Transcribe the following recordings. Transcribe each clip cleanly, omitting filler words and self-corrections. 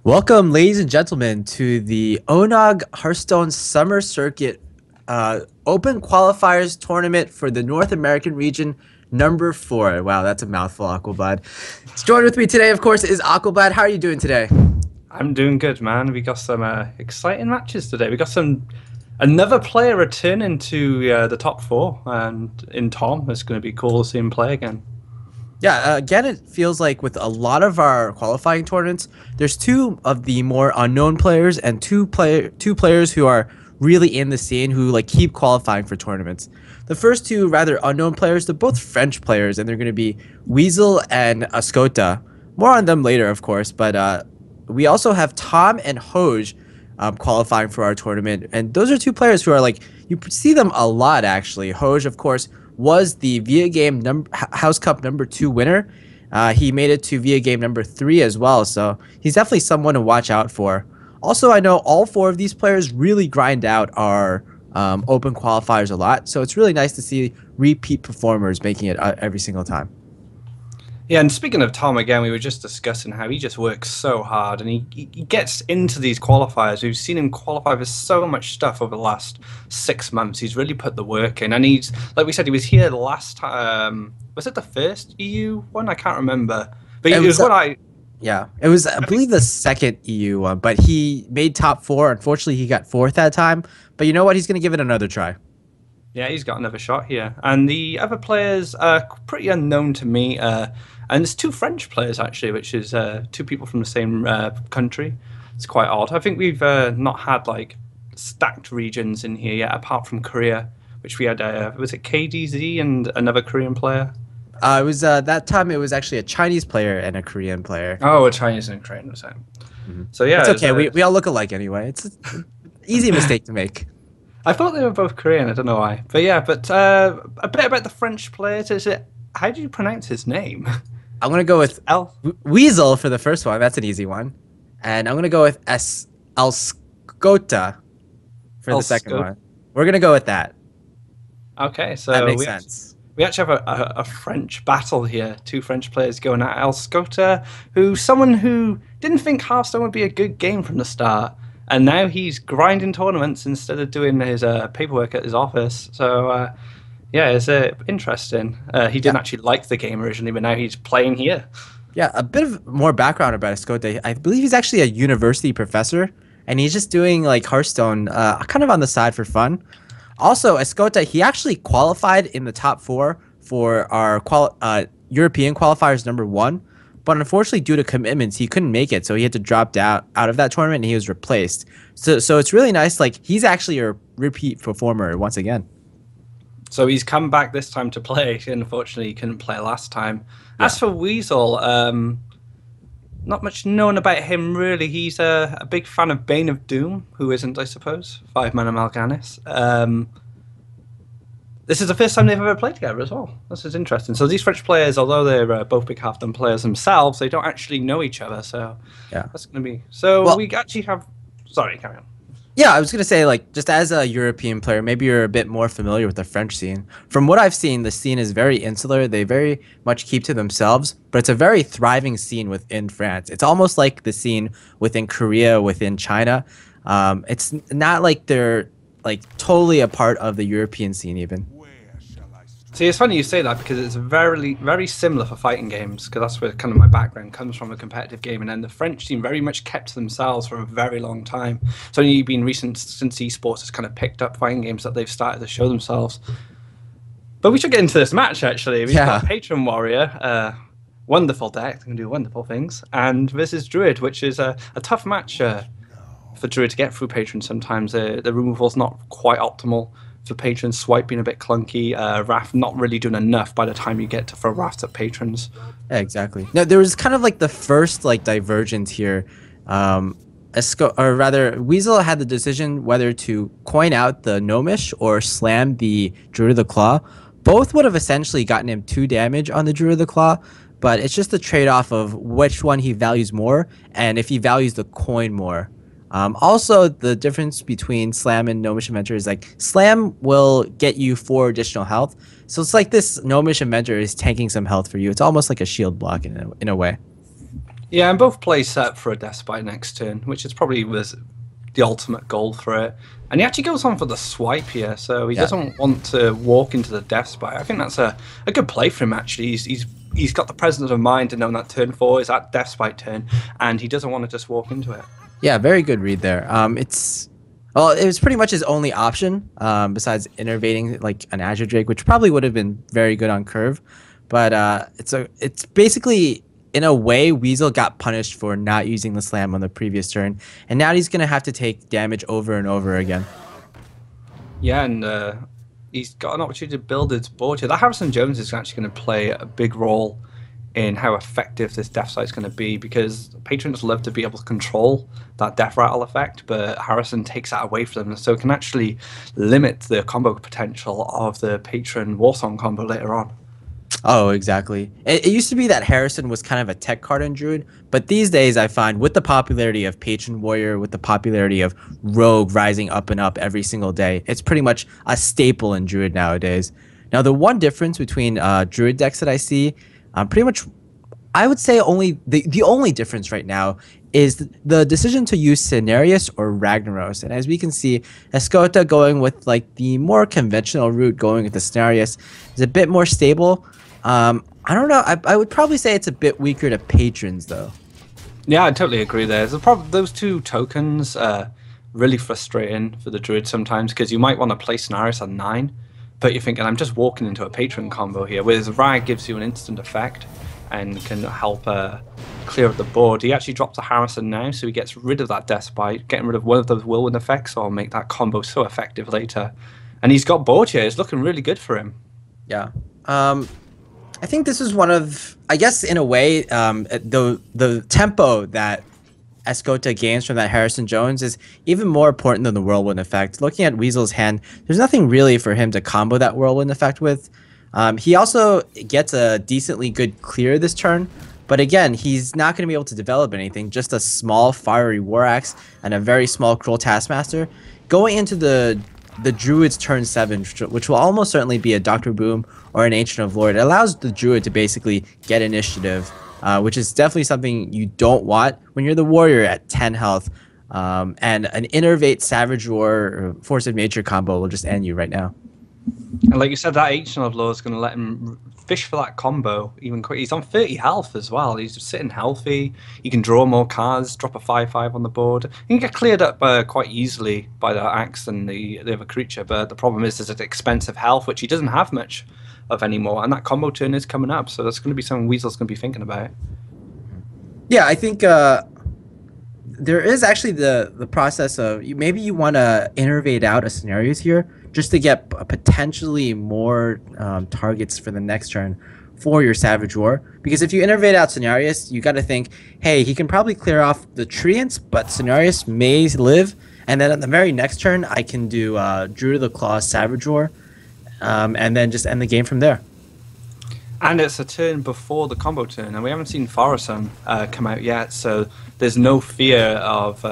Welcome, ladies and gentlemen, to the ONOG Hearthstone Summer Circuit Open Qualifiers Tournament for the North American region number 4. Wow, that's a mouthful, Aquablad. Joined with me today, of course, is Aquablad. How are you doing today? I'm doing good, man. We got some exciting matches today. We got another player returning to the top four, and in Tom, it's going to be cool to see him play again. Yeah, again, it feels like with a lot of our qualifying tournaments, there's two of the more unknown players and two players who are really in the scene who like keep qualifying for tournaments. The first two rather unknown players, they're both French players, and they're going to be Weasel and Ascota. More on them later, of course, but we also have Tom and Hoj qualifying for our tournament, and those are two players who are like you see them a lot actually. Hoj, of course, was the VIA Game House Cup number 2 winner. He made it to VIA Game number 3 as well, so he's definitely someone to watch out for. Also, I know all 4 of these players really grind out our open qualifiers a lot, so it's really nice to see repeat performers making it every single time. Yeah, and speaking of Tom, again, we were just discussing how he just works so hard and he gets into these qualifiers. We've seen him qualify for so much stuff over the last 6 months. He's really put the work in. And he's, like we said, he was here the last time. Was it the first EU one? I can't remember. But it was what Yeah, it was, I believe, the second EU one, but he made top 4. Unfortunately, he got 4th that time. But you know what? He's going to give it another try. Yeah, he's got another shot here. And the other players are pretty unknown to me. And there's 2 French players, actually, which is 2 people from the same country. It's quite odd. I think we've not had, like, stacked regions in here yet, apart from Korea, which we had, was it KDZ and another Korean player? It was that time. It was actually a Chinese player and a Korean player. Oh, a Chinese and a Korean, the same. Mm-hmm. So, yeah. It's okay. We all look alike anyway. It's an easy mistake to make. I thought they were both Korean. I don't know why. But, yeah, a bit about the French players. How do you pronounce his name? I'm going to go with L. Weasel for the first one. That's an easy one. And I'm going to go with Elscota for the second one. We're going to go with that. Okay, so that makes sense. We actually have a French battle here. 2 French players going at Elscota, someone who didn't think Hearthstone would be a good game from the start. And now he's grinding tournaments instead of doing his paperwork at his office. So... yeah, it's interesting. He didn't actually like the game originally, but now he's playing here. Yeah, a bit of more background about Escote. I believe he's actually a university professor, and he's just doing like Hearthstone kind of on the side for fun. Also, Escote, he actually qualified in the top 4 for our European qualifiers number 1, but unfortunately, due to commitments, he couldn't make it, so he had to drop out of that tournament, and he was replaced. So it's really nice. Like, he's actually a repeat performer once again. So he's come back this time to play. Unfortunately, he couldn't play last time. Yeah. As for Weasel, not much known about him, really. He's a big fan of Bane of Doom. Who isn't, I suppose? 5-mana Mal'Ganis. This is the first time they've ever played together as well. This is interesting. So these French players, although they're both big half-done players themselves, they don't actually know each other. So yeah, that's going to be... So well, we actually have... Sorry, carry on. Yeah, I was going to say, like, just as a European player, maybe you're a bit more familiar with the French scene. From what I've seen, the scene is very insular. They very much keep to themselves, but it's a very thriving scene within France. It's almost like the scene within Korea, within China. It's not like they're, like, totally a part of the European scene even. See, it's funny you say that because it's very, very similar for fighting games, because that's where kind of my background comes from, a competitive game, and then the French team very much kept to themselves for a very long time. It's only been recent since esports has kind of picked up fighting games that they've started to show themselves. But we should get into this match, actually. We've got Patron Warrior, wonderful deck, they can do wonderful things, and versus Druid, which is a tough match for Druid to get through Patron sometimes. The removal's not quite optimal. For patrons, swipe being a bit clunky, Wrath not really doing enough by the time you get to throw Wrath at patrons. Yeah, exactly. Now, there was kind of like the first like divergence here. Or rather, Weasel had the decision whether to coin out the Gnomish or slam the Druid of the Claw. Both would have essentially gotten him 2 damage on the Druid of the Claw, but it's just the trade-off of which one he values more and if he values the coin more. Also, the difference between Slam and Gnomish Inventor is like Slam will get you 4 additional health. So it's like this Gnomish Inventor is tanking some health for you. It's almost like a shield block in a way. Yeah, and both plays set up for a death spite next turn, which is probably was the ultimate goal for it. And he actually goes on for the swipe here, so he Yeah. doesn't want to walk into the death spite. I think that's a good play for him, actually. He's got the presence of mind to know that turn 4 is that death spite turn, and he doesn't want to just walk into it. Yeah, very good read there. Well, it was pretty much his only option, besides innovating like an Azure Drake, which probably would have been very good on curve. But it's basically in a way Weasel got punished for not using the slam on the previous turn, and now he's gonna have to take damage over and over again. Yeah, and he's got an opportunity to build his board here. That Harrison Jones is actually going to play a big role in how effective this death sight is going to be, because patrons love to be able to control that death rattle effect, but Harrison takes that away from them, so it can actually limit the combo potential of the patron Warsong combo later on. Oh, exactly. It used to be that Harrison was kind of a tech card in Druid, but these days I find with the popularity of Patron Warrior, with the popularity of Rogue rising up and up every single day, it's pretty much a staple in Druid nowadays. Now, the one difference between Druid decks that I see, pretty much, I would say the only difference right now is the decision to use Cenarius or Ragnaros. And as we can see, Escota going with like the more conventional route, going with the Cenarius, is a bit more stable. I don't know. I would probably say it's a bit weaker to patrons, though. Yeah, I totally agree there. The problem, those two tokens are really frustrating for the Druid sometimes, because you might want to play Cenarius on 9, but you're thinking, I'm just walking into a patron combo here, whereas Rag gives you an instant effect and can help clear up the board. He actually drops a Harrison now, so he gets rid of that Death Spite, getting rid of one of those whirlwind effects, or make that combo so effective later. And he's got board here. It's looking really good for him. Yeah. I think this is one of, I guess, in a way, the tempo that Escota gains from that Harrison Jones is even more important than the whirlwind effect. Looking at Weasel's hand, there's nothing really for him to combo that whirlwind effect with. He also gets a decently good clear this turn, but again, he's not going to be able to develop anything. Just a small fiery war axe and a very small cruel taskmaster. Going into the Druid's turn 7, which will almost certainly be a Dr. Boom or an Ancient of Lord, it allows the Druid to basically get initiative, which is definitely something you don't want when you're the Warrior at 10 health. And an Innervate Savage War or Force of Nature combo will just end you right now. And like you said, that Ancient of Lord is going to let him fish for that combo even quick. He's on 30 health as well. He's just sitting healthy. He can draw more cards, drop a 5/5 on the board. He can get cleared up quite easily by the axe and the other creature, but the problem is there's an expensive health, which he doesn't have much of anymore, and that combo turn is coming up, so that's going to be something Weasel's going to be thinking about. Yeah, I think there is actually the process of maybe you want to innervate out a scenarios here just to get potentially more targets for the next turn for your Savage War. Because if you innervate out Cenarius, you got to think, hey, he can probably clear off the Treants, but Cenarius may live. And then on the very next turn, I can do Druid of the Claw, Savage War, and then just end the game from there. And it's a turn before the combo turn, and we haven't seen Forasun come out yet, so there's no fear of...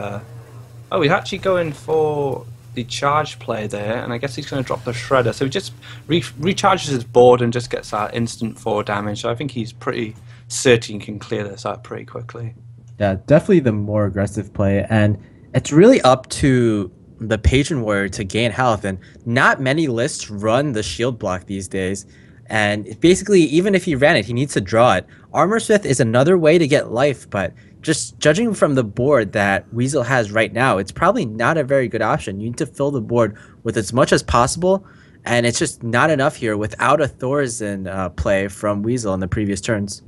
Oh, he's actually going for the charge play there, and I guess he's going to drop the Shredder. So he just recharges his board and just gets that instant 4 damage. So I think he's pretty certain he can clear this out pretty quickly. Yeah, definitely the more aggressive play, and it's really up to the Patron Warrior to gain health, and not many lists run the shield block these days. And basically, even if he ran it, he needs to draw it. Armor Smith is another way to get life, but just judging from the board that Weasel has right now, it's probably not a very good option. You need to fill the board with as much as possible, and it's just not enough here without a Thorzen play from Weasel in the previous turns.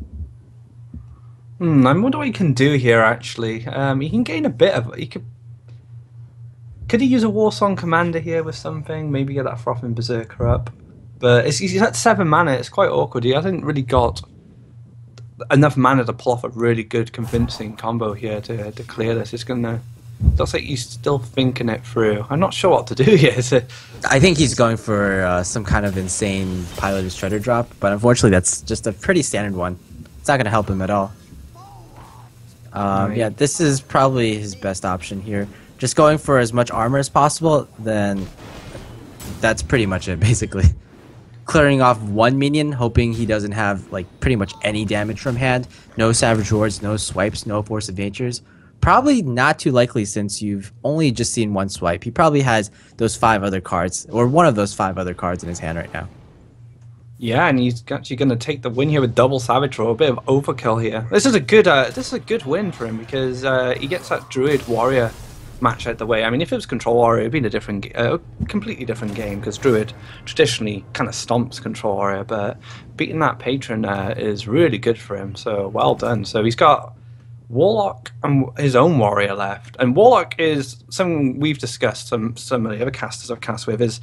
I wonder what he can do here, actually. He can gain a bit of... Could he use a Warsong Commander here with something? Maybe get that Frothing Berserker up? But he's at 7 mana. It's quite awkward. He hasn't really got enough mana to pull off a really good, convincing combo here to clear this. It's gonna. Looks like he's still thinking it through. I'm not sure what to do here. I think he's going for some kind of insane piloted Shredder drop, but unfortunately, that's just a pretty standard one. It's not going to help him at all. Right. Yeah, this is probably his best option here. Just going for as much armor as possible, then that's pretty much it, basically. clearing off one minion, hoping he doesn't have like pretty much any damage from hand. No Savage Words, no swipes, no Force of Natures. Probably not too likely since you've only just seen one swipe. He probably has those 5 other cards, or one of those 5 other cards in his hand right now. Yeah, and he's actually going to take the win here with double Savage Roar. A bit of overkill here. This is a good win for him because he gets that Druid Warrior match out the way. I mean, if it was Control Warrior, it'd been a completely different game because Druid traditionally kind of stomps Control Warrior, but beating that Patron is really good for him. So well done. So he's got Warlock and his own Warrior left, and Warlock is something we've discussed. Some of the other casters I've cast with is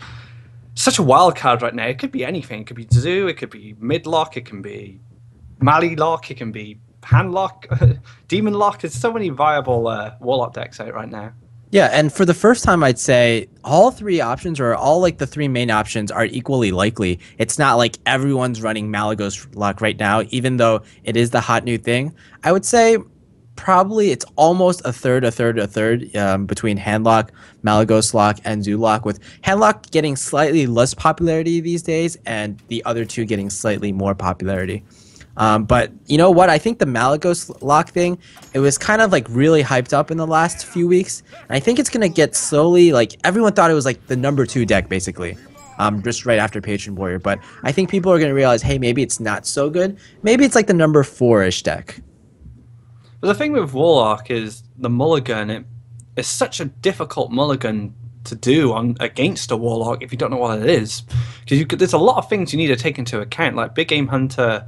such a wild card right now. It could be anything. It could be Zoo, it could be Midlock, it can be Mali Lock, it can be Hand Lock, Demon Lock. There's so many viable Warlock decks out right now. Yeah, and for the first time, I'd say all 3 options, or all like the 3 main options, are equally likely. It's not like everyone's running Malagos Lock right now, even though it is the hot new thing. I would say probably it's almost a third between Handlock, Malagos Lock, and Zoo Lock, with Handlock getting slightly less popularity these days and the other 2 getting slightly more popularity. But you know what? I think the Malagos Lock thing, it was kind of like really hyped up in the last few weeks. And I think it's going to get slowly, like everyone thought it was like the number 2 deck basically, just right after Patron Warrior. But I think people are going to realize, hey, maybe it's not so good. Maybe it's like the number 4-ish deck. But the thing with Warlock is the mulligan. It's such a difficult mulligan to do against a Warlock if you don't know what it is, because there's a lot of things you need to take into account. Like Big Game Hunter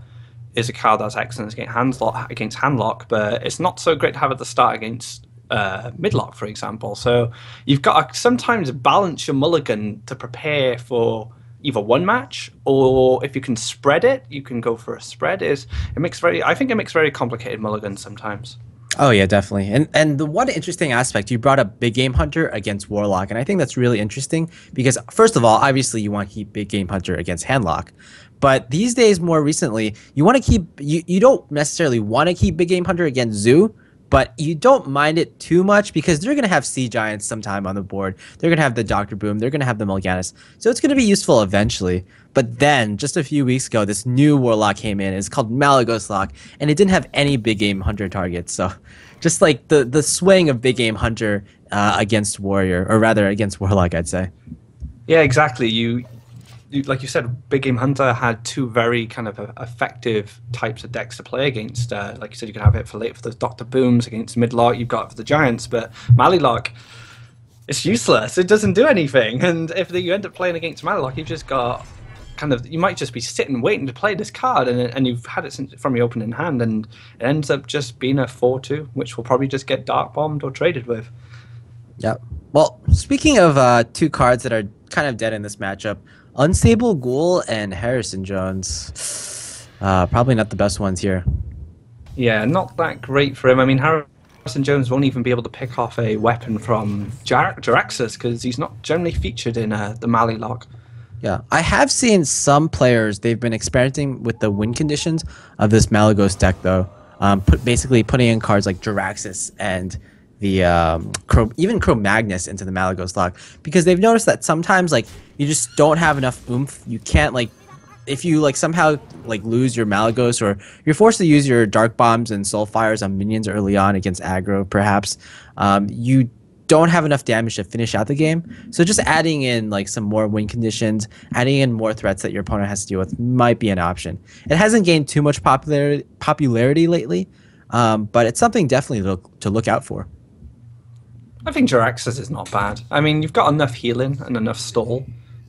is a card that's excellent against Handlock, but it's not so great to have at the start against Midlock, for example. So you've got to sometimes balance your mulligan to prepare for either one match, or if you can spread it, you can go for a spread. I think it makes very complicated mulligans sometimes. Oh yeah, definitely. And the one interesting aspect, you brought up Big Game Hunter against Warlock, and I think that's really interesting because first of all, obviously you want to keep Big Game Hunter against Handlock. But these days, more recently, you want to keep you don't necessarily want to keep Big Game Hunter against Zoo, but you don't mind it too much because they're going to have Sea Giants sometime on the board. They're going to have the Dr. Boom. They're going to have the Melganis. So it's going to be useful eventually. But then, just a few weeks ago, this new Warlock came in. It's called Malagos Lock, and it didn't have any Big Game Hunter targets. So just like the swing of Big Game Hunter against Warrior, or rather against Warlock, I'd say. Yeah, exactly. You like you said, Big Game Hunter had 2 very kind of effective types of decks to play against. Like you said, you can have it for the Dr. Booms against Midlock. You've got it for the Giants, but Malilock, it's useless. It doesn't do anything. And if you end up playing against Malilock, you've just got you might just be sitting waiting to play this card, and you've had it from your opening hand, and it ends up just being a 4-2, which will probably just get dark bombed or traded with. Yep. Well, speaking of 2 cards that are kind of dead in this matchup, Unstable Ghoul and Harrison Jones. Probably not the best ones here. Yeah, not that great for him. I mean, Harrison Jones won't even be able to pick off a weapon from Jaraxxus because he's not generally featured in the Mali Lock. Yeah, I have seen some players, they've been experimenting with the win conditions of this Malagos deck, though. Basically putting in cards like Jaraxxus and the even Cro-Magnus into the Malagos Lock, because they've noticed that sometimes like you just don't have enough oomph. You can't like, if you like somehow like lose your Malagos, or you're forced to use your Dark Bombs and Soul Fires on minions early on against aggro, perhaps you don't have enough damage to finish out the game. So just adding in like some more win conditions, adding in more threats that your opponent has to deal with might be an option. It hasn't gained too much popularity lately, but it's something definitely to look out for. I think Jaraxxus is not bad. I mean, you've got enough healing and enough stall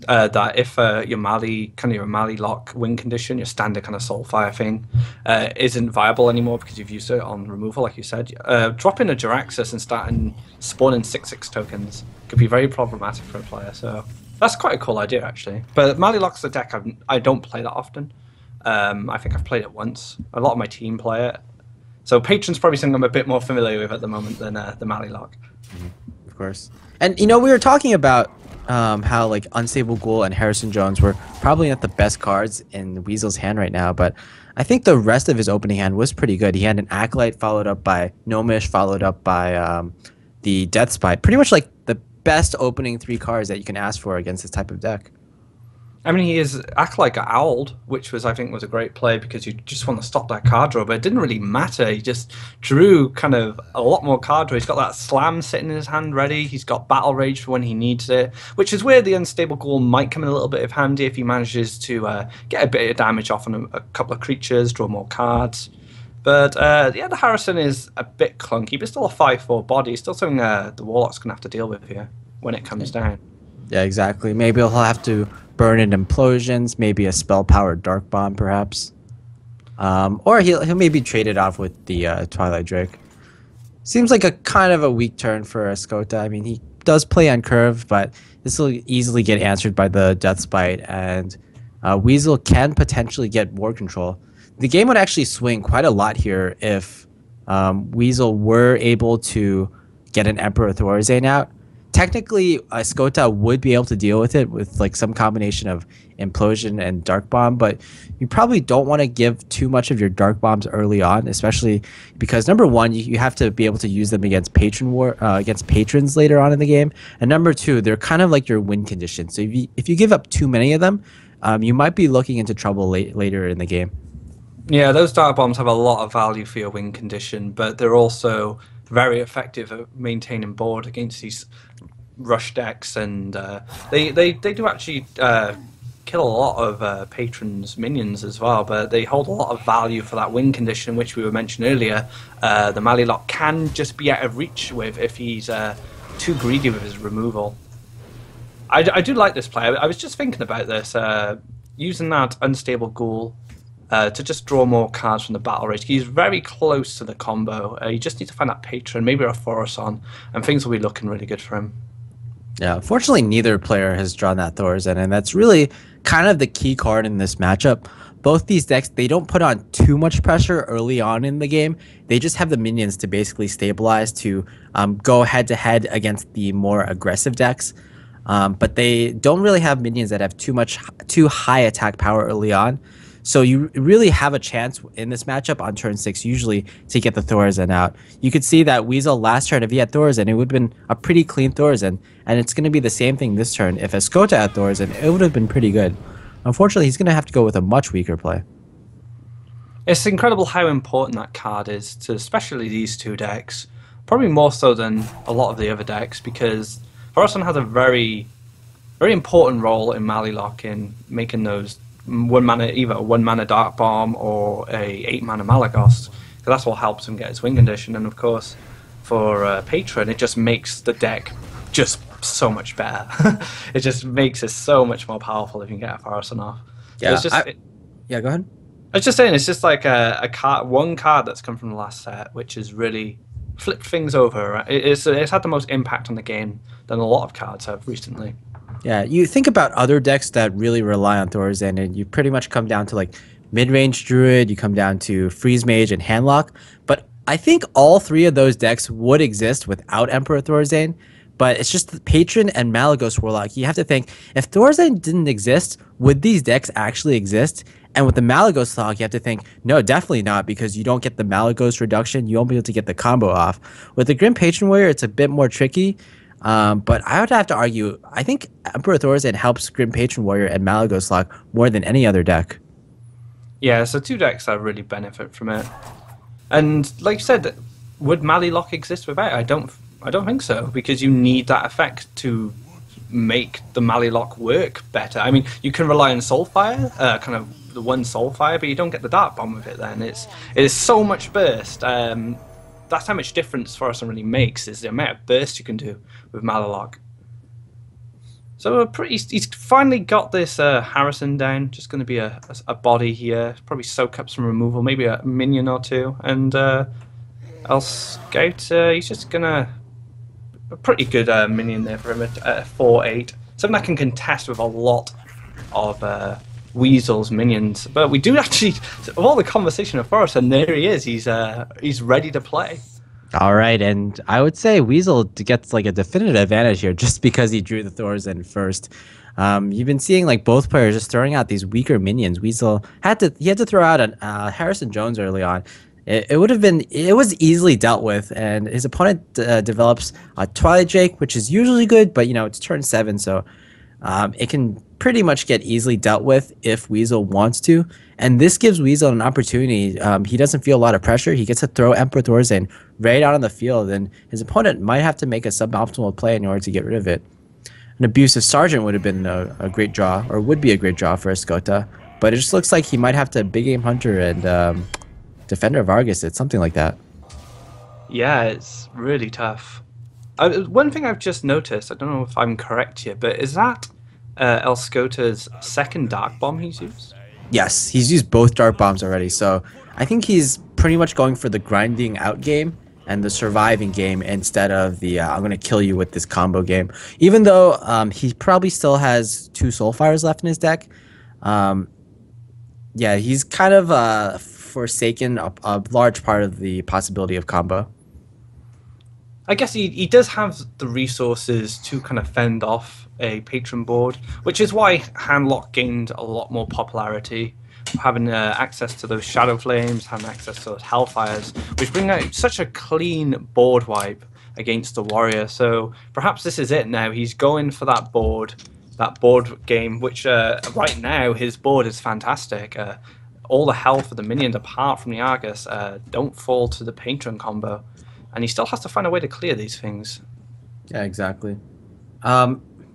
that if your Mali Lock win condition, your standard kind of Soulfire thing, isn't viable anymore because you've used it on removal, like you said, dropping a Jaraxxus and starting spawning 6/6 tokens could be very problematic for a player. So that's quite a cool idea, actually. But Mali Lock's a deck I don't play that often. I think I've played it once. A lot of my team play it. So Patron's probably something I'm a bit more familiar with at the moment than the Mali Lock. Of course. And, you know, we were talking about how, like, Unstable Ghoul and Harrison Jones were probably not the best cards in Weasel's hand right now, but I think the rest of his opening hand was pretty good. He had an Acolyte followed up by Gnomish, followed up by the Death Spite. Pretty much, like, the best opening 3 cards that you can ask for against this type of deck. I mean, he is act like owled, which was I think was a great play because you just want to stop that card draw, but it didn't really matter. He just drew kind of a lot more card draw. He's got that slam sitting in his hand ready. He's got battle rage for when he needs it, which is where the unstable ghoul might come in a little bit of handy if he manages to get a bit of damage off on a couple of creatures, draw more cards. But yeah, the Harrison is a bit clunky, but still a 5/4 body. Still something the Warlock's gonna have to deal with here when it comes down. Yeah, exactly. Maybe he'll have to burn in implosions, maybe a spell powered dark bomb, perhaps. Or he'll maybe trade it off with the Twilight Drake. Seems like a kind of a weak turn for Escota. I mean, he does play on curve, but this will easily get answered by the Death Spite, and Weasel can potentially get war control. The game would actually swing quite a lot here if Weasel were able to get an Emperor Thorazane out. Technically, Skota would be able to deal with it with like some combination of implosion and dark bomb, but you probably don't want to give too much of your dark bombs early on, especially because number one, you have to be able to use them against against patrons later on in the game, and number two, they're kind of like your win condition. So if you give up too many of them, you might be looking into trouble later in the game. Yeah, those dark bombs have a lot of value for your win condition, but they're also very effective at maintaining board against these rush decks, and they do actually kill a lot of patrons' minions as well. But they hold a lot of value for that win condition, which we were mentioning earlier. The Malilok can just be out of reach with if he's too greedy with his removal. I do like this play. I was just thinking about this, using that unstable ghoul to just draw more cards from the battle rage. He's very close to the combo. You just need to find that patron, maybe a Thaurissan, and things will be looking really good for him. Yeah, unfortunately, neither player has drawn that Thaurissan, and that's really kind of the key card in this matchup. Both these decks, they don't put on too much pressure early on in the game. They just have the minions to basically stabilize to go head-to-head against the more aggressive decks. But they don't really have minions that have too high attack power early on. So you really have a chance in this matchup on turn 6 usually to get the Thaurissan out. You could see that Weasel last turn, if he had Thaurissan, it would have been a pretty clean Thaurissan. And it's going to be the same thing this turn. If Escota had Thaurissan, it would have been pretty good. Unfortunately, he's going to have to go with a much weaker play. It's incredible how important that card is to especially these two decks. Probably more so than a lot of the other decks, because Thaurissan has a very, very important role in Malilok in making those either a 1 mana Dark Bomb or a 8 mana Malagos, because that's what helps him get his win condition. And of course, for Patron, it just makes the deck just so much better. It just makes it so much more powerful if you can get a Thaurissan off. Yeah, So yeah, go ahead. I was just saying, it's just like one card that's come from the last set, which has really flipped things over. Right? It's had the most impact on the game than a lot of cards have recently. Yeah, you think about other decks that really rely on Thaurissan, and you pretty much come down to like mid-range Druid, you come down to Freeze Mage and Handlock, but I think all three of those decks would exist without Emperor Thaurissan, but it's just the Patron and Malagos Warlock. You have to think, if Thaurissan didn't exist, would these decks actually exist? And with the Malagos Lock, you have to think, no, definitely not, because you don't get the Malagos reduction, you won't be able to get the combo off. With the Grim Patron Warrior, it's a bit more tricky. But I would have to argue, I think Emperor Thaurissan helps Grim Patron Warrior and Malagos Lock more than any other deck. Yeah, so two decks that really benefit from it. And like you said, would Malilok exist without it? I don't think so, because you need that effect to make the Malilok work better. I mean, you can rely on Soulfire, kind of the one Soulfire, but you don't get the Dark Bomb with it then. It is so much burst. That's how much difference Thaurissan really makes, is the amount of burst you can do with Malilok. So he's finally got this Harrison down. Just going to be a body here. Probably soak up some removal, maybe a minion or two. And El Scout, he's just going to... A pretty good minion there for him at 4/8. Something that can contest with a lot of Weasel's minions. But we do actually... Of all the conversation of Thaurissan, there he is. He's ready to play. All right, and I would say Weasel gets like a definitive advantage here just because he drew the Thaurissan first. You've been seeing like both players just throwing out these weaker minions. Weasel had to throw out an Harrison Jones early on. It was easily dealt with, and his opponent develops a Twilight Drake, which is usually good, but you know it's turn 7, so it can pretty much get easily dealt with if Weasel wants to. And this gives Weasel an opportunity. He doesn't feel a lot of pressure. He gets to throw Emperor Thor's right out on the field, and his opponent might have to make a suboptimal play in order to get rid of it. An abusive Sergeant would have been a great draw, or would be a great draw for Escota, but it just looks like he might have to Big Game Hunter and Defender of Argus it, something like that. Yeah, it's really tough. One thing I've just noticed, I don't know if I'm correct here, but is that Escota's second Dark Bomb he's used? Yes, he's used both Dark Bombs already, so I think he's pretty much going for the grinding out game and the surviving game instead of the I'm going to kill you with this combo game. Even though he probably still has 2 Soulfires left in his deck. Yeah, he's kind of forsaken a large part of the possibility of combo. I guess he does have the resources to kind of fend off a patron board, which is why Handlock gained a lot more popularity. Having access to those Shadow Flames, having access to those Hellfires, which bring out such a clean board wipe against the Warrior. So perhaps this is it now. He's going for that board game, which right now his board is fantastic. All the health of the minions, apart from the Argus, don't fall to the Patron combo. And he still has to find a way to clear these things. Yeah, exactly.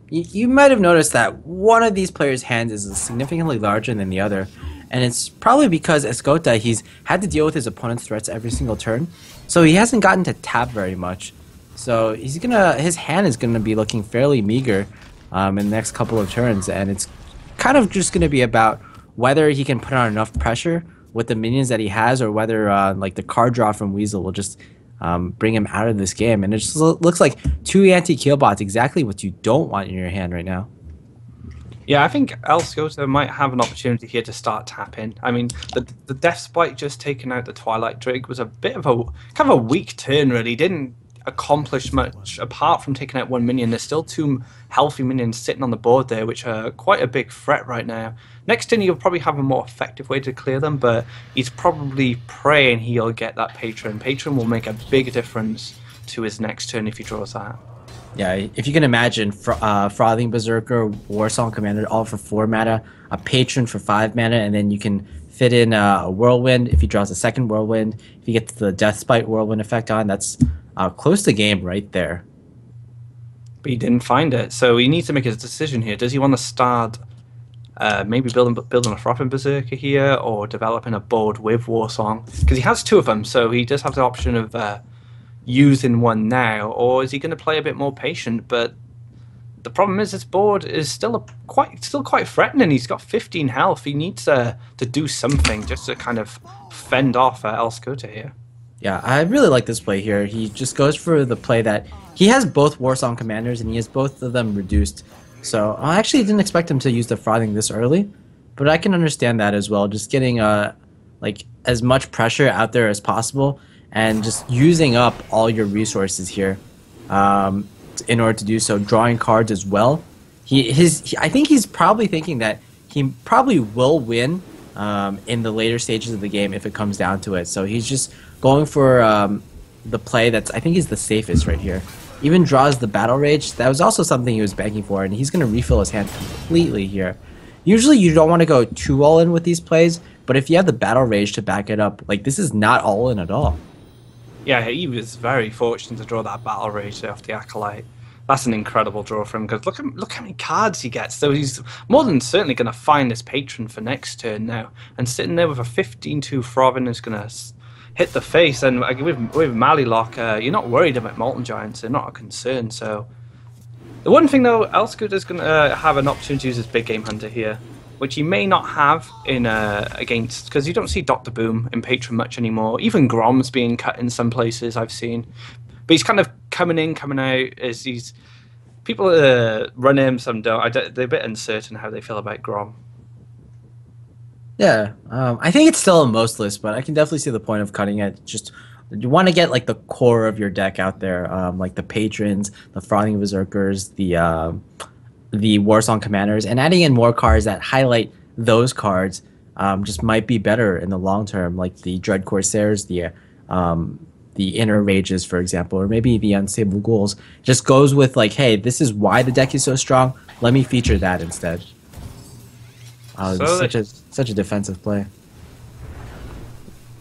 You might have noticed that one of these players' hands is significantly larger than the other. And it's probably because Escota, he's had to deal with his opponent's threats every single turn. So he hasn't gotten to tap very much. So his hand is gonna be looking fairly meager in the next couple of turns. And it's kind of just gonna be about whether he can put on enough pressure with the minions that he has, or whether like the card draw from Weasel will just bring him out of this game. And it just looks like 2 anti-kill bots, exactly what you don't want in your hand right now. Yeah, I think Escota might have an opportunity here to start tapping. I mean, the Death Spite just taking out the Twilight Drake was a bit of a kind of a weak turn, really. Didn't accomplish much apart from taking out 1 minion. There's still 2 healthy minions sitting on the board there, which are quite a big threat right now. Next turn, he'll probably have a more effective way to clear them, but he's probably praying he'll get that Patron. Patron will make a big difference to his next turn if he draws that. Yeah, if you can imagine, Frothing Berserker, Warsong Commander, all for 4 mana, a Patron for 5 mana, and then you can fit in a Whirlwind if he draws a second Whirlwind. If you get the Death Spite Whirlwind effect on, that's close to game right there. But he didn't find it, so he needs to make his decision here. Does he want to start maybe building a Frothing Berserker here, or developing a board with Warsong? Because he has 2 of them, so he does have the option of using one now, or is he going to play a bit more patient? But the problem is, this board is still quite threatening. He's got 15 health. He needs to do something just to kind of fend off Escota here. Yeah, I really like this play here. He just goes for the play that he has both Warsong Commanders, and he has both of them reduced. So I actually didn't expect him to use the Frothing this early, but I can understand that as well. Just getting like as much pressure out there as possible, and just using up all your resources here in order to do so. Drawing cards as well. I think he's probably thinking that he probably will win in the later stages of the game if it comes down to it. So he's just going for the play that's, I think, is the safest right here. Even draws the Battle Rage. That was also something he was banking for, and he's going to refill his hand completely here. Usually you don't want to go too all in with these plays, but if you have the Battle Rage to back it up, like, this is not all in at all. Yeah, he was very fortunate to draw that Battle Rage off the Acolyte. That's an incredible draw for him, because look how many cards he gets. So he's more than certainly going to find this Patron for next turn now. And sitting there with a 15-2 Frothing is going to hit the face. And with Malilock, you're not worried about Molten Giants. They're not a concern. So the one thing, though, Escota is going to have an opportunity to use his Big Game Hunter here, which he may not have in against, because you don't see Dr. Boom in Patron much anymore. Even Grom's being cut in some places I've seen. But he's kind of coming in, coming out. People run him, some don't. They're a bit uncertain how they feel about Grom. Yeah, I think it's still a most list, but I can definitely see the point of cutting it. Just you want to get like the core of your deck out there, like the Patrons, the Frothing Berserkers, the Warsong Commanders, and adding in more cards that highlight those cards just might be better in the long term, like the Dread Corsairs, the Inner Rages, for example, or maybe the Unstable Ghouls. Just goes with like, hey, this is why the deck is so strong. Let me feature that instead. So that, Such a defensive play.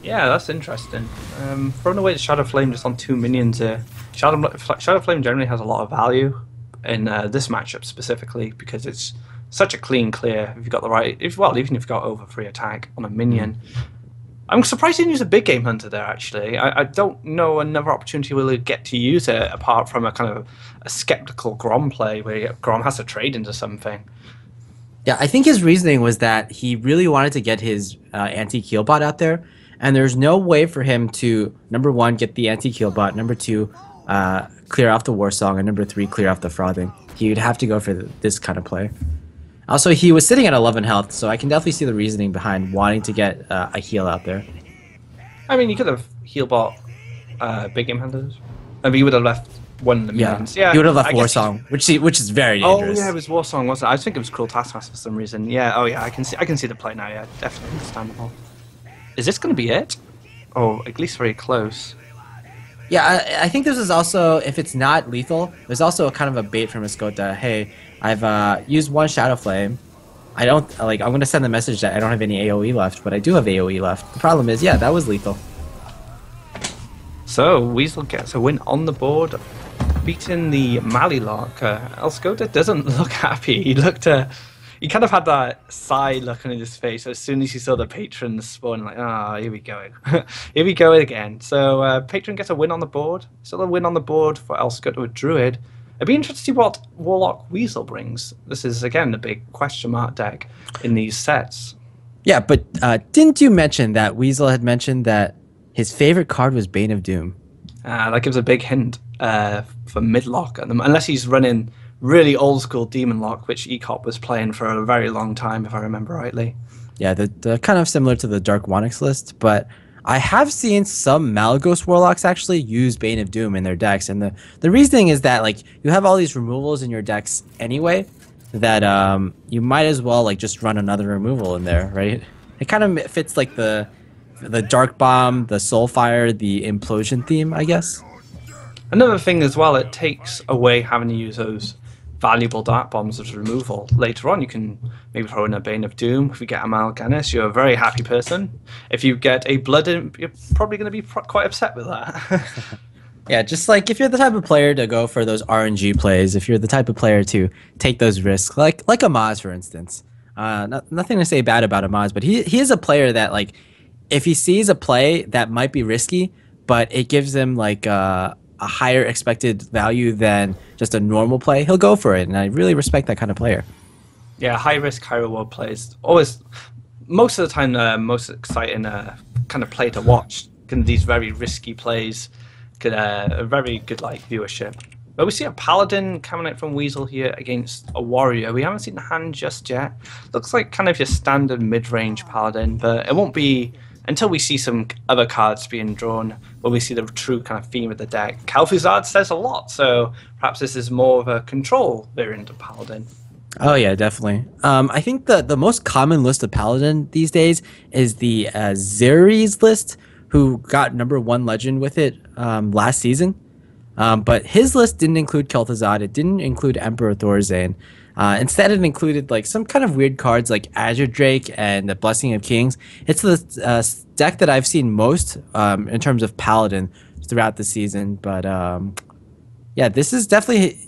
yeah, that's interesting. Throwing away the Shadow Flame just on 2 minions here. Shadow Flame generally has a lot of value in this matchup specifically because it's such a clean clear. If you've got the right, even if you've got over 3 attack on a minion. I'm surprised he didn't use a big game hunter there. Actually, I don't know another opportunity where he'll get to use it apart from a kind of a skeptical Grom play where Grom has to trade into something. Yeah, I think his reasoning was that he really wanted to get his anti-Keel bot out there, and there's no way for him to, number one, get the anti-Keel bot, number two, clear off the War Song, and number three, clear off the Frothing. He would have to go for this kind of play. Also, he was sitting at 11 health, so I can definitely see the reasoning behind wanting to get a heal out there. I mean, you could have heal bot big game hunters. I mean, you would have left one of the minions. Yeah, he would have left War Song, which is very dangerous. Oh yeah, it was War Song, wasn't it? I think it was Cruel Taskmaster for some reason. Yeah. Oh yeah, I can see the play now. Yeah, definitely understandable. Is this going to be it? Oh, at least very close. Yeah, I think this is also, if it's not lethal, there's also a kind of a bait from Escota. Hey, I've used one Shadow Flame. I don't, I'm going to send the message that I don't have any AoE left, but I do have AoE left. The problem is, yeah, that was lethal. So, Weasel gets a win on the board, beating the Malilock. Escota doesn't look happy. He kind of had that sigh look on his face as soon as he saw the Patron spawn, like, here we go. Here we go again. So Patron gets a win on the board. Still a win on the board for Escota with Druid. I'd be interested to see what Warlock Weasel brings. This is, again, a big question mark deck in these sets. Yeah, but didn't you mention that Weasel had mentioned that his favorite card was Bane of Doom? That gives a big hint for mid-lock, unless he's running really old-school Demon Lock, which ECOP was playing for a very long time, if I remember rightly. Yeah, the kind of similar to the Dark Wonyx list, but I have seen some Malygos Warlocks actually use Bane of Doom in their decks, and the reasoning is that you have all these removals in your decks anyway, that you might as well just run another removal in there, right? It kind of fits the Dark Bomb, the Soulfire, the Implosion theme, I guess. Another thing as well, it takes away having to use those valuable Dark Bombs as removal. Later on, you can maybe throw in a Bane of Doom. If you get a Mal'Ganis, you're a very happy person. If you get a Blood Imp, you're probably going to be quite upset with that. Yeah, just if you're the type of player to go for those RNG plays, if you're the type of player to take those risks, like Amaz, for instance. Nothing to say bad about Amaz, but he is a player that, if he sees a play that might be risky, but it gives him, a higher expected value than just a normal play, he'll go for it, and I really respect that kind of player. Yeah, high risk, high reward plays. Always, most of the time, the most exciting kind of play to watch. These very risky plays get a very good viewership. But we see a Paladin coming out from Weasel here against a Warrior. We haven't seen the hand just yet. Looks like kind of your standard mid-range Paladin, but it won't be until we see some other cards being drawn, where we see the true kind of theme of the deck. Kalfuzad says a lot, so perhaps this is more of a control variant of Paladin. Oh yeah, definitely. I think the most common list of Paladin these days is the Xeres list, who got #1 legend with it last season. But his list didn't include Kel'Thuzad, it didn't include Emperor Thorazane. Instead, it included some kind of weird cards like Azure Drake and the Blessing of Kings. It's the deck that I've seen most in terms of Paladin throughout the season. But yeah, this is definitely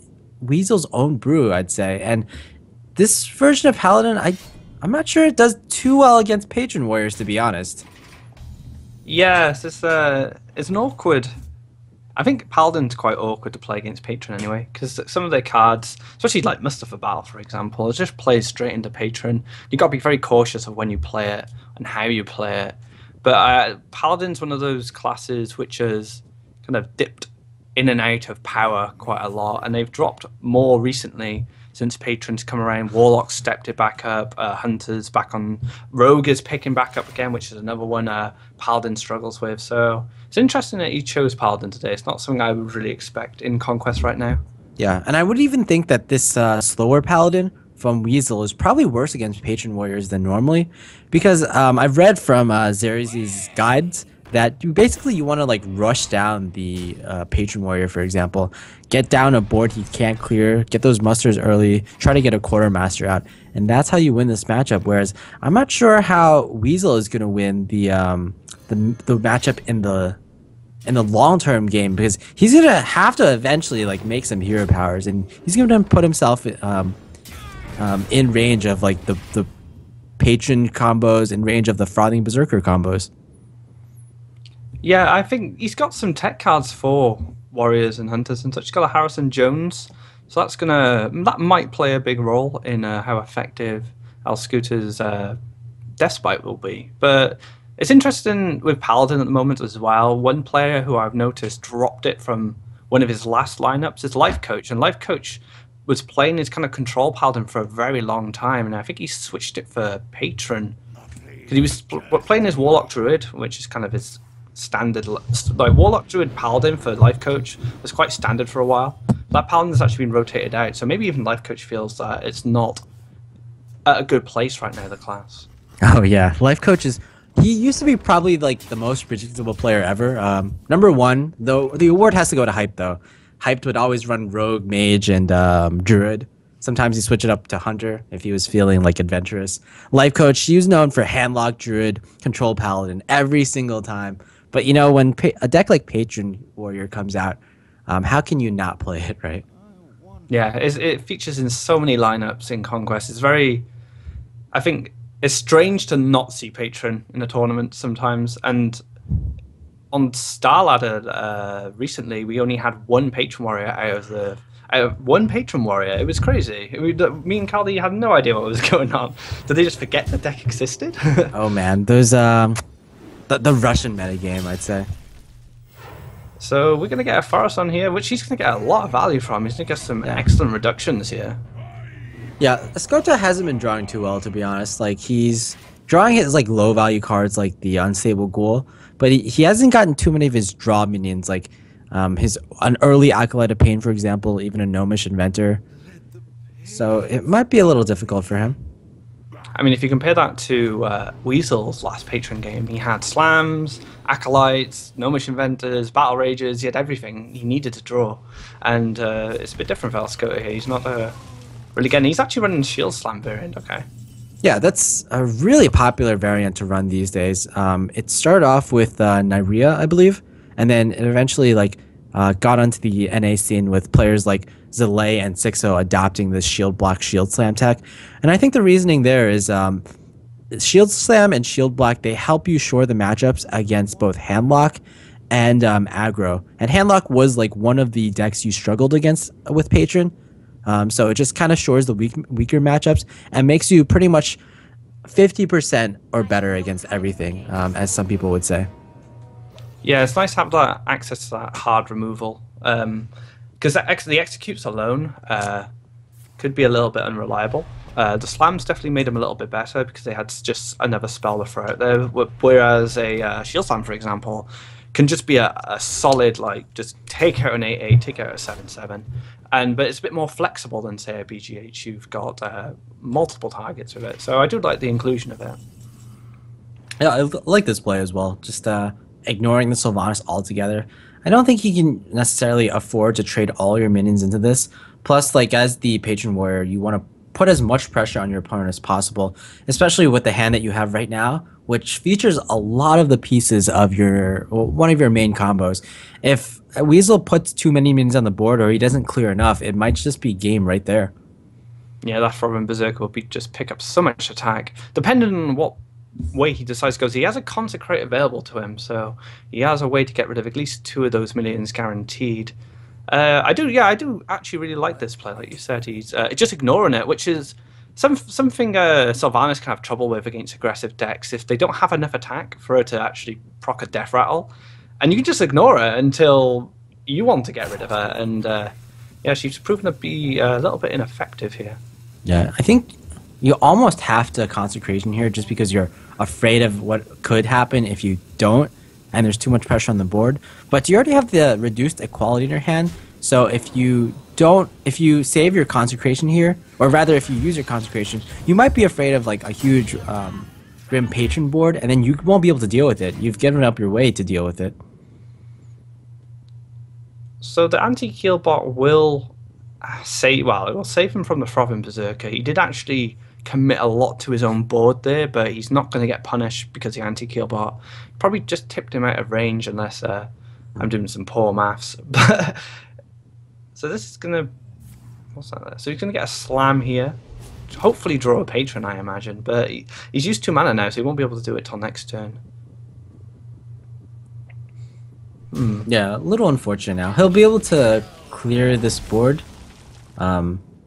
Weasel's own brew, I'd say. And this version of Paladin, I'm not sure it does too well against Patron Warriors, to be honest. Yes, it's an awkward. I think Paladin's quite awkward to play against Patron anyway, because some of their cards, especially Mustafa Battle, for example, it just plays straight into Patron. You've got to be very cautious of when you play it and how you play it. But Paladin's one of those classes which has kind of dipped in and out of power quite a lot, and they've dropped more recently since Patron's come around. Warlock stepped it back up, Hunter's back on, Rogue is picking back up again, which is another one Paladin struggles with. So it's interesting that he chose Paladin today. It's not something I would really expect in Conquest right now. Yeah, and I would even think that this slower Paladin from Weasel is probably worse against Patron Warriors than normally, because I've read from Xeres' guides that you want to like rush down the patron warrior, for example, get down a board he can't clear, get those musters early, try to get a quartermaster out, and that's how you win this matchup. Whereas I'm not sure how Weasel is going to win the matchup in the long-term game, because he's going to have to eventually like make some hero powers, and he's going to put himself in range of like the patron combos, in range of the frothing berserker combos. Yeah, I think he's got some tech cards for warriors and hunters and such. He's got a Harrison Jones, so that might play a big role in how effective Al Scooter's Deathspite will be. But it's interesting with Paladin at the moment as well. One player who I've noticed dropped it from one of his last lineups is Life Coach, and Life Coach was playing his kind of control Paladin for a very long time, and I think he switched it for Patron because he was playing his Warlock Druid, which is kind of his standard, like Warlock Druid Paladin for Life Coach was quite standard for a while. That Paladin has actually been rotated out, so maybe even Life Coach feels that it's not at a good place right now, the class. Oh yeah, Life Coach he used to be probably like the most predictable player ever. Number one, though, the award has to go to Hype though. Hyped would always run Rogue, Mage, and Druid. Sometimes he switch it up to Hunter if he was feeling like adventurous. Life Coach, he was known for Handlock, Druid, Control Paladin every single time. But you know, when a deck like Patron Warrior comes out, how can you not play it, right? Yeah, it features in so many lineups in Conquest. I think it's strange to not see Patron in a tournament sometimes. And on Star Ladder recently, we only had one Patron Warrior out of one Patron Warrior. It was crazy. Me and Caldy had no idea what was going on. Did they just forget the deck existed? Oh man, there's the Russian metagame, I'd say. So we're going to get a Forest on here, which he's going to get a lot of value from. He's going to get some excellent reductions here. Yeah, Escota hasn't been drawing too well, to be honest. Like, he's drawing his like low value cards like the Unstable Ghoul, but he hasn't gotten too many of his draw minions, like an early Acolyte of Pain, for example, even a Gnomish Inventor. So it might be a little difficult for him. I mean, if you compare that to Weasel's last Patron game, he had Slams, Acolytes, Gnomish Inventors, Battle Rages, he had everything he needed to draw. And it's a bit different for Escota here. He's not really getting... He's actually running Shield Slam variant, okay. Yeah, that's a really popular variant to run these days. It started off with Nyria, I believe, and then it eventually got onto the NA scene with players like Zalay and Sixo adopting this Shield Block, Shield Slam tech. And I think the reasoning there is Shield Slam and Shield Block, they help you shore the matchups against both Handlock and aggro. And Handlock was like one of the decks you struggled against with Patron. So it just kind of shores the weaker matchups and makes you pretty much 50% or better against everything, as some people would say. Yeah, it's nice to have that access to that hard removal. Because the executes alone could be a little bit unreliable. The slams definitely made them a little bit better because they had just another spell to throw out there. Whereas a shield slam, for example, can just be a solid, like, just take out an 8/8, take out a 7/7. But it's a bit more flexible than, say, a BGH. You've got multiple targets with it. So I do like the inclusion of it. Yeah, I like this play as well. Just ignoring the Sylvanas altogether. I don't think he can necessarily afford to trade all your minions into this. Plus, like, as the Patron Warrior, you want to put as much pressure on your opponent as possible, especially with the hand that you have right now, which features a lot of the pieces of one of your main combos. If Weasel puts too many minions on the board or he doesn't clear enough, it might just be game right there. Yeah, that Throbbing Berserker will just pick up so much attack. Depending on what way he decides to go, he has a Consecrate available to him, so he has a way to get rid of at least 2 of those minions guaranteed. I do actually really like this play, like you said. He's just ignoring it, which is something Sylvanas can have trouble with against aggressive decks if they don't have enough attack for her to actually proc a Death Rattle. And you can just ignore her until you want to get rid of her. And yeah, she's proven to be a little bit ineffective here. Yeah, I think you almost have to Consecration here just because you're afraid of what could happen if you don't, and there's too much pressure on the board. But you already have the reduced equality in your hand, so if you save your Consecration here, or rather if you use your Consecration, you might be afraid of like a huge Grim Patron board, and then you won't be able to deal with it. You've given up your way to deal with it. So the anti-heal bot will it will save him from the Frothing Berserker. He did actually commit a lot to his own board there, but he's not going to get punished because the anti-heal bot probably just tipped him out of range unless I'm doing some poor maths. But so this is going to... What's that there? So he's going to get a slam here. Hopefully draw a patron, I imagine. But he's used 2 mana now, so he won't be able to do it till next turn. Yeah, a little unfortunate now. He'll be able to clear this board,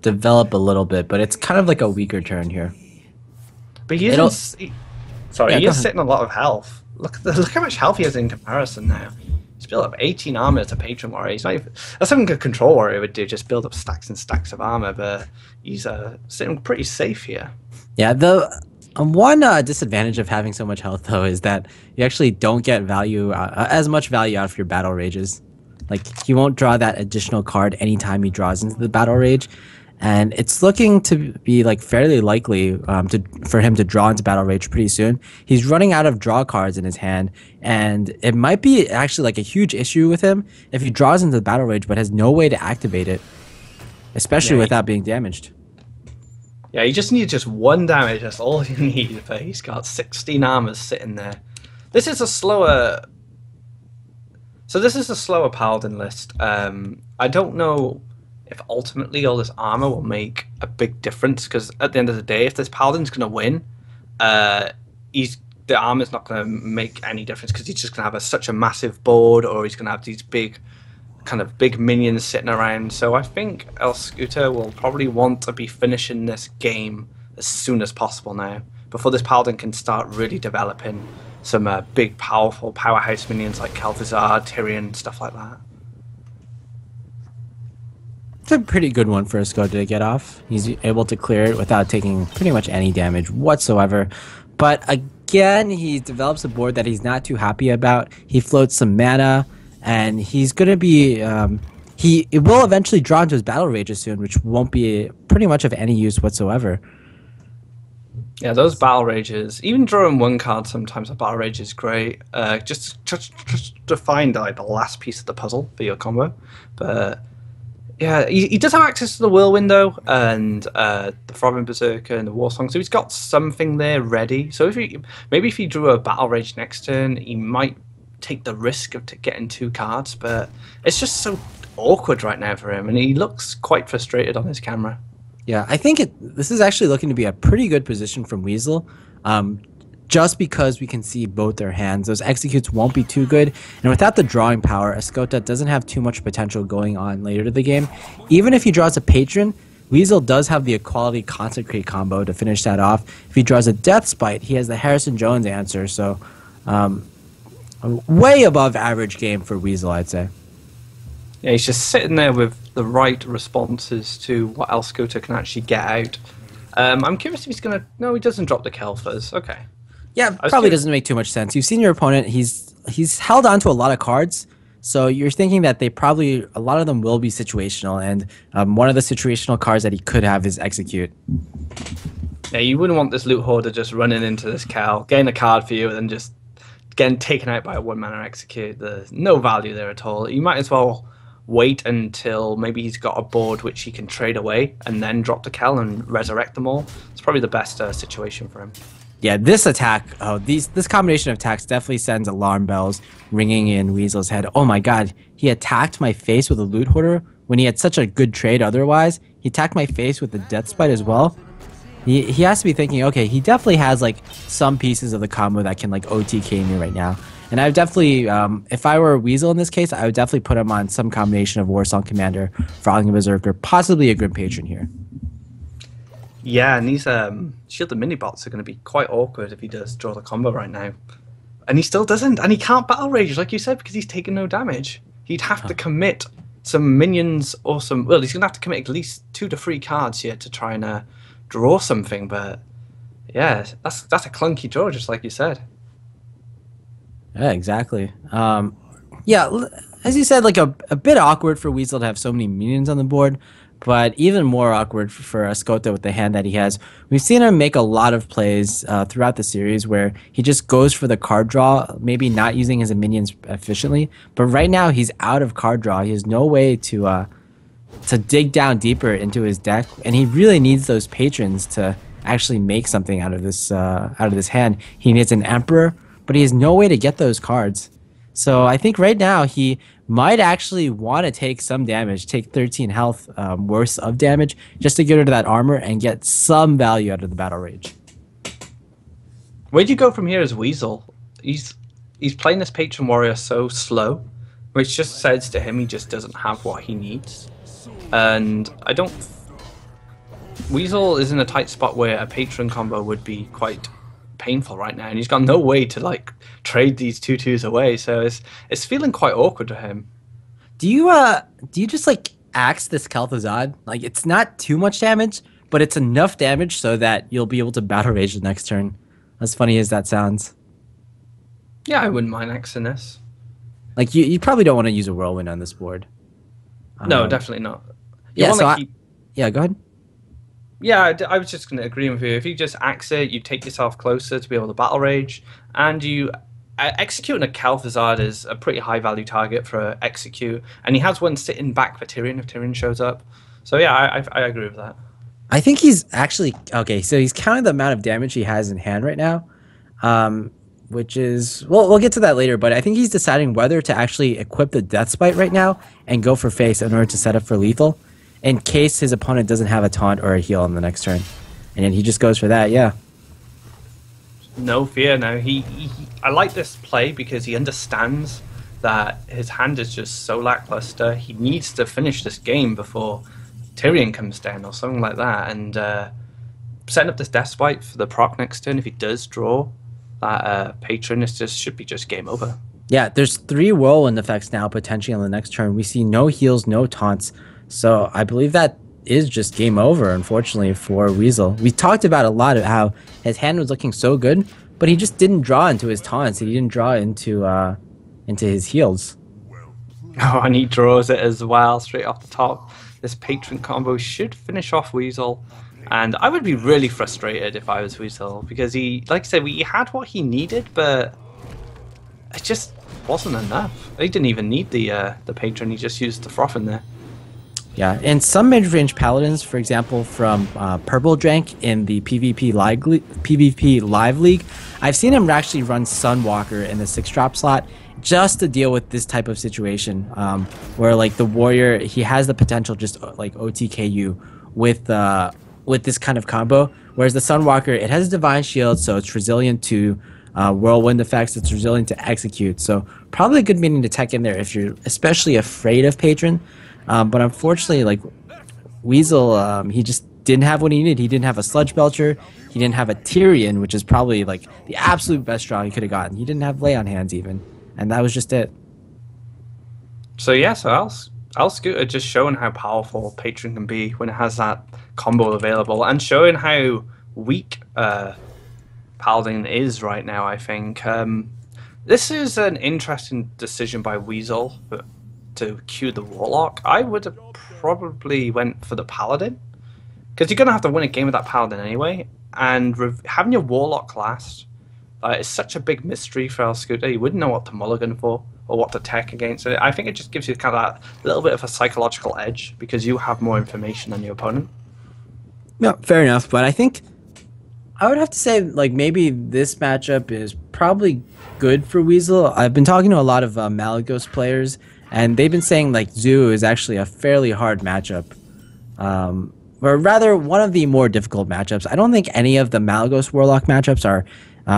develop a little bit, but it's kind of like a weaker turn here. But he is sitting a lot of health. Look how much health he has in comparison now. He's built up 18 armor as a patron warrior. He's not even, that's something a control warrior would do, just build up stacks and stacks of armor. But he's sitting pretty safe here. Yeah, the one disadvantage of having so much health, though, is that you actually don't get value, as much value out of your battle rages. Like, he won't draw that additional card anytime he draws into the battle rage. And it's looking to be like fairly likely for him to draw into battle rage pretty soon. He's running out of draw cards in his hand, and it might be actually like a huge issue with him if he draws into the battle rage but has no way to activate it, especially without being damaged. Yeah, you just need just 1 damage. That's all you need. But he's got 16 armors sitting there. This is a slower. So this is a slower Paladin list. I don't know if ultimately all this armor will make a big difference, because at the end of the day, if this Paladin's going to win, the armor's not going to make any difference, because he's just going to have such a massive board, or he's going to have these big minions sitting around. So I think El Scooter will probably want to be finishing this game as soon as possible now, before this Paladin can start really developing some big, powerful powerhouse minions like Kel'Thuzad, Tyrion, stuff like that. It's a pretty good one for Escoda to get off. He's able to clear it without taking pretty much any damage whatsoever. But again, he develops a board that he's not too happy about. He floats some mana, and he's going to be... it will eventually draw into his battle rages soon, which won't be pretty much of any use whatsoever. Yeah, those battle rages, even drawing 1 card sometimes a battle rage is great. Just to find like the last piece of the puzzle for your combo. But yeah, he does have access to the Whirlwind though, and the Frothing Berserker and the War Song, so he's got something there ready. So if he drew a battle rage next turn, he might take the risk of getting 2 cards. But it's just so awkward right now for him, and he looks quite frustrated on his camera. Yeah, I think this is actually looking to be a pretty good position from Weasel, just because we can see both their hands. Those executes won't be too good, and without the drawing power, Escota doesn't have too much potential going on later to the game. Even if he draws a Patron, Weasel does have the Equality Consecrate combo to finish that off. If he draws a Death Spite, he has the Harrison Jones answer, so a way above average game for Weasel, I'd say. Yeah, he's just sitting there with the right responses to what El Scooter can actually get out. I'm curious if he's going to... No, he doesn't drop the Kelphas. Okay. Yeah, probably doesn't make too much sense. You've seen your opponent. He's held on to a lot of cards, so you're thinking that a lot of them will be situational, and one of the situational cards that he could have is Execute. Yeah, you wouldn't want this Loot Hoarder just running into this Cal, getting a card for you, and then just getting taken out by a 1-mana Execute. There's no value there at all. You might as well wait until maybe he's got a board which he can trade away and then drop the Cal and resurrect them all. It's probably the best situation for him. Yeah, this attack, this combination of attacks definitely sends alarm bells ringing in Weasel's head. Oh my god, he attacked my face with a Loot Hoarder when he had such a good trade otherwise. He attacked my face with the Death Spite as well. He has to be thinking, okay, he definitely has like some pieces of the combo that can like OTK me right now. And I would definitely, if I were Weasel in this case, I would definitely put him on some combination of Warsong Commander, Frothing Berserker, possibly a Grim Patron here. Yeah, and these Shielded Mini-Bots are going to be quite awkward if he does draw the combo right now. And he still doesn't, and he can't Battle Rage, like you said, because he's taking no damage. He'd have to commit some minions or some... Well, he's going to have to commit at least 2 to 3 cards here to try and draw something, but yeah, that's a clunky draw, just like you said. Yeah, exactly. Yeah, as you said, like a bit awkward for Weasel to have so many minions on the board, But even more awkward for Escota with the hand that he has. We've seen him make a lot of plays throughout the series where he just goes for the card draw, maybe not using his minions efficiently. But right now he's out of card draw. He has no way to dig down deeper into his deck, and he really needs those patrons to actually make something out of this hand. He needs an Emperor, but he has no way to get those cards. So I think right now he might actually want to take some damage, take 13 health worth of damage, just to get rid of that armor and get some value out of the Battle Rage. Where do you go from here as Weasel? He's playing this Patron Warrior so slow, which just says to him he just doesn't have what he needs. And I don't... Weasel is in a tight spot where a Patron combo would be quite painful right now, and he's got no way to like trade these 2/2s away, so it's feeling quite awkward to him. Do you just like axe this Kel'Thuzad? Like, it's not too much damage, but it's enough damage so that you'll be able to Battle Rage the next turn. As funny as that sounds. Yeah, I wouldn't mind axing this. Like, you probably don't want to use a Whirlwind on this board. No, definitely not. Yeah, yeah, go ahead. Yeah, I was just going to agree with you. If you just axe it, you take yourself closer to be able to Battle Rage, and you executing a Kel'Thuzad is a pretty high value target for execute, and he has one sitting back for Tyrion if Tyrion shows up. So yeah, I agree with that. I think he's actually okay. So he's counting the amount of damage he has in hand right now, which is we'll get to that later. But I think he's deciding whether to actually equip the Death Spite right now and go for face in order to set up for lethal, in case his opponent doesn't have a taunt or a heal on the next turn, and then he just goes for that. Yeah. No fear. No, I like this play because he understands that his hand is just so lackluster. He needs to finish this game before Tyrion comes down or something like that, and setting up this Death Spite for the proc next turn. If he does draw that Patron, should be just game over. Yeah, there's 3 Whirlwind effects now potentially on the next turn. We see no heals, no taunts, so I believe that is just game over, unfortunately, for Weasel. We talked about a lot of how his hand was looking so good, but he just didn't draw into his taunts. He didn't draw into his heals. Oh, and he draws it as well, straight off the top. This Patron combo should finish off Weasel, and I would be really frustrated if I was Weasel, because he, like I said, he had what he needed, but it just wasn't enough. He didn't even need the Patron, he just used the Froth in there. Yeah, and some mid-range paladins, for example, from Purple Drank in the PvP Live League, I've seen him actually run Sunwalker in the 6-drop slot just to deal with this type of situation, where like the warrior, he has the potential just like OTKU with this kind of combo, whereas the Sunwalker, it has Divine Shield, so it's resilient to Whirlwind effects, it's resilient to execute, so probably a good minion to tech in there if you're especially afraid of Patron. But unfortunately, like Weasel, he just didn't have what he needed. He didn't have a Sludge Belcher. He didn't have a Tyrion, which is probably like the absolute best draw he could have gotten. He didn't have Lay on Hands even, and that was just it. So yeah, so Scooter just showing how powerful Patron can be when it has that combo available, and showing how weak Paladin is right now, I think. This is an interesting decision by Weasel to queue the Warlock. I would have probably went for the Paladin, because you're going to have to win a game with that Paladin anyway, and having your Warlock last is such a big mystery for El Scooter. You wouldn't know what to mulligan for or what to tech against it. I think it just gives you kind of that little bit of a psychological edge because you have more information than your opponent. Yeah, fair enough, but I think I would have to say, like, maybe this matchup is probably good for Weasel. I've been talking to a lot of Malygos players, and they've been saying, like, Zoo is actually a fairly hard matchup. Or rather, one of the more difficult matchups. I don't think any of the Malygos Warlock matchups are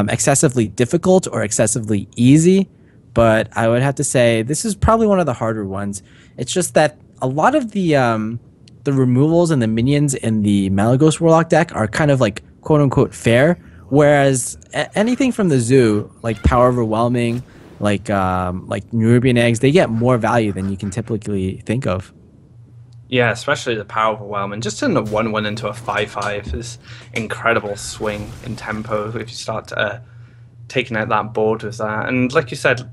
excessively difficult or excessively easy, but I would have to say this is probably one of the harder ones. It's just that a lot of the removals and the minions in the Malygos Warlock deck are kind of like quote-unquote fair, whereas anything from the Zoo, like Power Overwhelming, like Nerubian Eggs, they get more value than you can typically think of. Yeah, especially the Power Overwhelming. Just turning a 1-1 into a 5-5 is incredible swing in tempo if you start taking out that board with that. And like you said,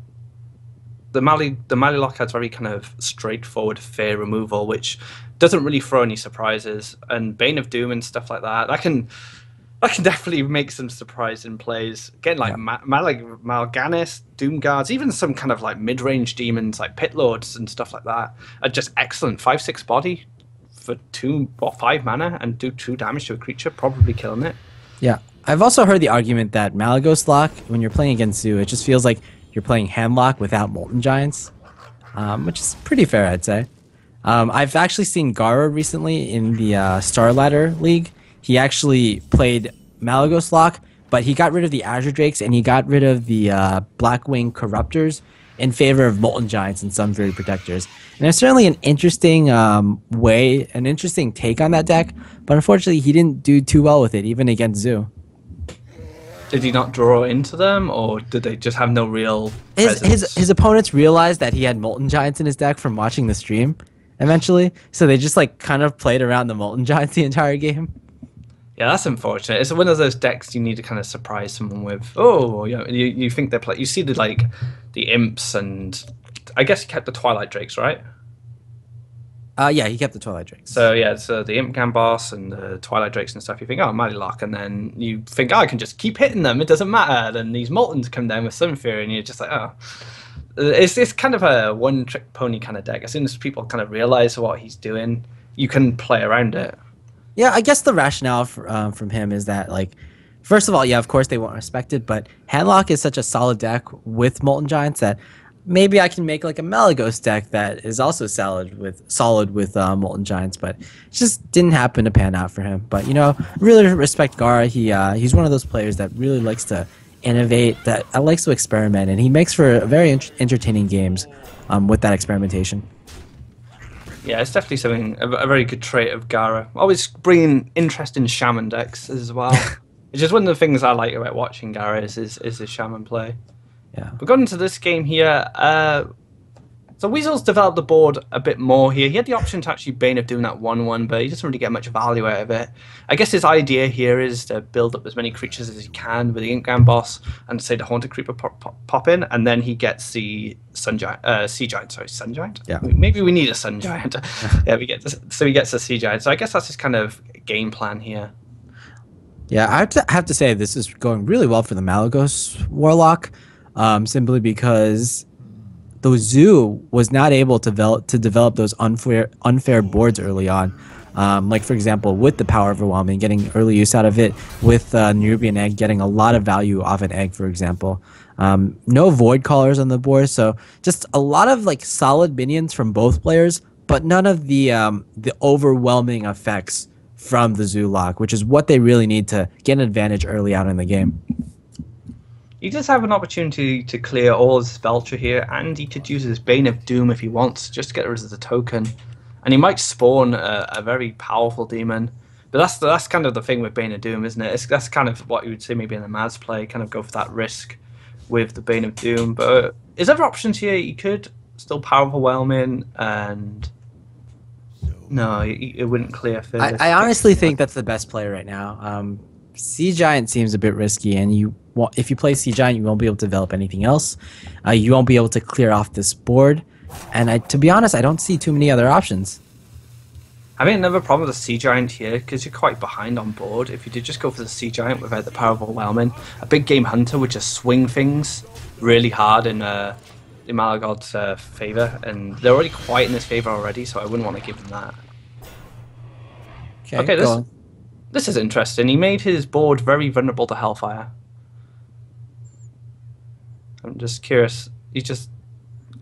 the Mali Lock has very kind of straightforward fair removal, which doesn't really throw any surprises. And Bane of Doom and stuff like that, that can definitely make some surprising plays. Again, like Yeah. Mal'Ganis, Doom Guards, even some kind of like mid-range demons like Pit Lords and stuff like that are just excellent. 5/6 body for 2 or 5 mana and do 2 damage to a creature, probably killing it. Yeah. I've also heard the argument that Malagos Lock, when you're playing against Zoo, it just feels like you're playing Handlock without Molten Giants, which is pretty fair, I'd say. I've actually seen Gara recently in the Star Ladder League. He actually played Malagos Lock, but he got rid of the Azure Drakes and he got rid of the Blackwing Corruptors in favor of Molten Giants and Sunfury Protectors. And there's certainly an interesting an interesting take on that deck, but unfortunately he didn't do too well with it, even against Zoo. Did he not draw into them, or did they just have no real presence? His opponents realized that he had Molten Giants in his deck from watching the stream eventually, so they just like kind of played around the Molten Giants the entire game. Yeah, that's unfortunate. It's one of those decks you need to kind of surprise someone with. Oh, you think they're you see the imps, and I guess he kept the Twilight Drakes, right? Yeah, he kept the Twilight Drakes. So yeah, so the Imp Gambas and the Twilight Drakes and stuff. You think, oh, Mighty Lock, and then you think, oh, I can just keep hitting them. It doesn't matter. Then these Moltens come down with Sunfury, and you're just like, oh, it's kind of a one-trick pony kind of deck. As soon as people kind of realize what he's doing, you can play around it. Yeah, I guess the rationale from him is that, like, first of all, yeah, of course they won't respect it, but Handlock is such a solid deck with Molten Giants that maybe I can make like a Malagos deck that is also solid with Molten Giants, but it just didn't happen to pan out for him. But really respect Gara. He's one of those players that really likes to innovate, that likes to experiment, and he makes for very entertaining games with that experimentation. Yeah, it's definitely something a very good trait of Gara. Always bringing interest in Shaman decks as well. It's just one of the things I like about watching Gara is his Shaman play. Yeah. We've got into this game here. So Weasel's developed the board a bit more here. He had the option to actually Bane of doing that 1/1, but he doesn't really get much value out of it. I guess his idea here is to build up as many creatures as he can with the Ink Boss and say the Haunted Creeper pop in, and then he gets the Sea Giant. Sorry, Sun Giant? Yeah. Maybe we need a Sun Giant. Yeah, so he gets a Sea Giant. So I guess that's his kind of game plan here. Yeah, I have to say this is going really well for the Malagos Warlock, simply because the Zoo was not able to develop those unfair boards early on. Like, for example, with the Power Overwhelming, getting early use out of it, with Nerubian Egg, getting a lot of value off an egg, for example. No Void Callers on the board, so just a lot of like solid minions from both players, but none of the overwhelming effects from the Zoo lock, which is what they really need to get an advantage early out in the game. He does have an opportunity to clear all his Belcher here, and he could use his Bane of Doom if he wants, just to get rid of the token. And he might spawn a very powerful demon. But that's kind of the thing with Bane of Doom, isn't it? That's kind of what you would say maybe in the Maz play, kind of go for that risk with the Bane of Doom. But his other options here, he could still Power Overwhelming, and no, it wouldn't clear first. I honestly think that's the best play right now. Sea Giant seems a bit risky, and if you play Sea Giant, you won't be able to develop anything else. You won't be able to clear off this board, and to be honest, I don't see too many other options. I mean, another problem with the Sea Giant here, because you're quite behind on board. If you did just go for the Sea Giant without the Power Overwhelming, a big game Hunter would just swing things really hard in Malagod's favor, and they're already quite in his favor already, so I wouldn't want to give him that. Okay, this is interesting. He made his board very vulnerable to Hellfire. I'm just curious.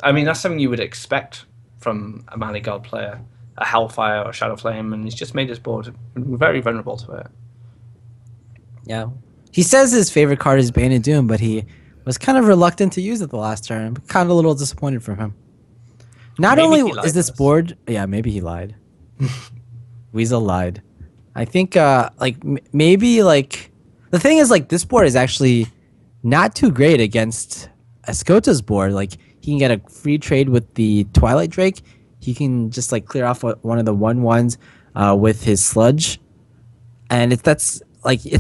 I mean, that's something you would expect from a Maligod player, a Hellfire or Shadow Flame, and he's just made his board very vulnerable to it. Yeah. He says his favorite card is Bane of Doom, but he was kind of reluctant to use it the last turn. I'm kind of a little disappointed from him. Not only is this board... Yeah, maybe he lied. Weasel lied. I think, maybe, the thing is, this board is actually not too great against Escota's board. He can get a free trade with the Twilight Drake. He can just, clear off one of the 1/1s with his Sludge. And it's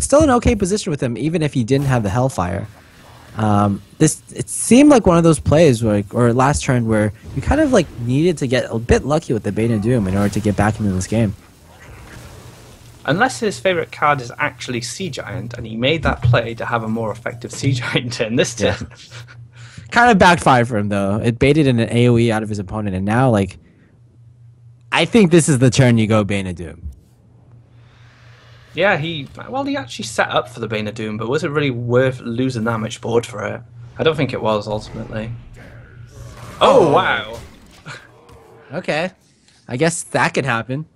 still an okay position with him, even if he didn't have the Hellfire. This it seemed like one of those plays where, or last turn where you kind of like needed to get a bit lucky with the Bane Doom in order to get back into this game. Unless his favorite card is actually Sea Giant, and he made that play to have a more effective Sea Giant turn this turn. Yeah. Kind of backfired for him though. It baited an AoE out of his opponent, and now like, I think this is the turn you go Bane Doom. Yeah, he actually set up for the Bane of Doom, but was it really worth losing that much board for it? I don't think it was ultimately. Oh wow! Okay, I guess that could happen.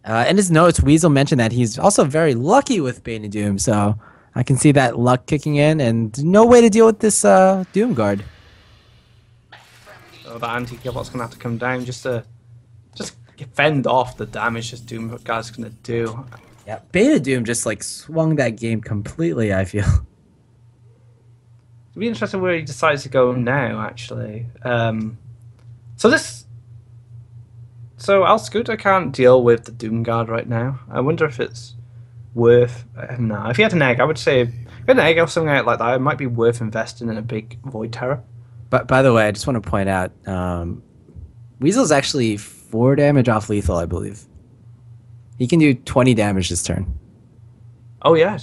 In his notes, Weasel mentioned that he's also very lucky with Bane of Doom, so I can see that luck kicking in, and no way to deal with this Doom Guard. So the anti-killbot's gonna have to come down just to fend off the damage this Doom Guard's gonna do. Yeah, Bane of Doom just like swung that game completely, I feel. It'll be interesting where he decides to go now, actually. So Al Scooter can't deal with the Doom Guard right now. I wonder if it's worth... no, if he had an egg, I would say... If he had an egg or something like that, it might be worth investing in a big Void Terror. But by the way, I just want to point out, Weasel's actually 4 damage off lethal, I believe. He can do 20 damage this turn. Oh yeah,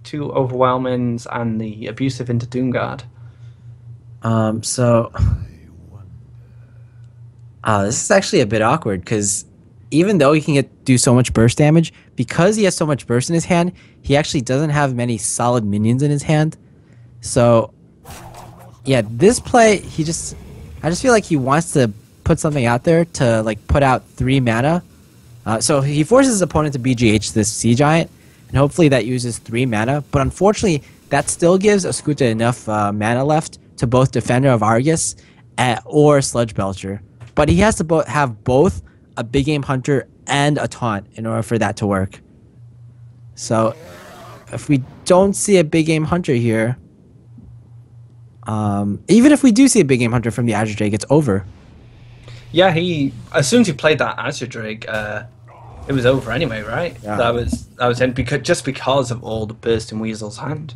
2 Overwhelmings and the Abusive into Doom Guard. So... this is actually a bit awkward, because even though he can do so much burst damage, because he has so much burst in his hand, he actually doesn't have many solid minions in his hand. So, yeah, this play, I just feel like he wants to put something out there to like put out 3 mana. So he forces his opponent to BGH this Sea Giant, and hopefully that uses 3 mana. But unfortunately, that still gives Oskuta enough mana left to both Defender of Argus or Sludge Belcher. But he has to have both a Big Game Hunter and a Taunt in order for that to work. So if we don't see a Big Game Hunter here, even if we do see a Big Game Hunter from the Azure Drake, it's over. Yeah, as soon as he played that Azure Drake, it was over anyway, right? Yeah. That was in because of all the burst in Weasel's hand.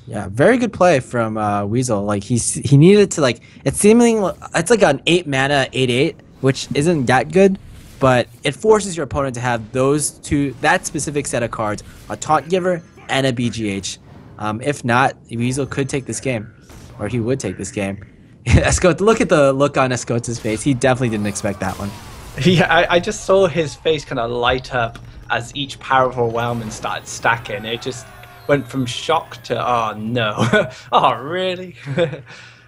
Yeah, very good play from Weasel. Like he needed to like it's like an 8 mana 8/8, which isn't that good, but it forces your opponent to have that specific set of cards, a Taunt Giver and a BGH. If not, Weasel could take this game, or he would take this game. Escot, look at the look on Escota's face. He definitely didn't expect that one. Yeah, I just saw his face kind of light up as each Power of Overwhelming started stacking. It just went from shock to, oh no, oh really?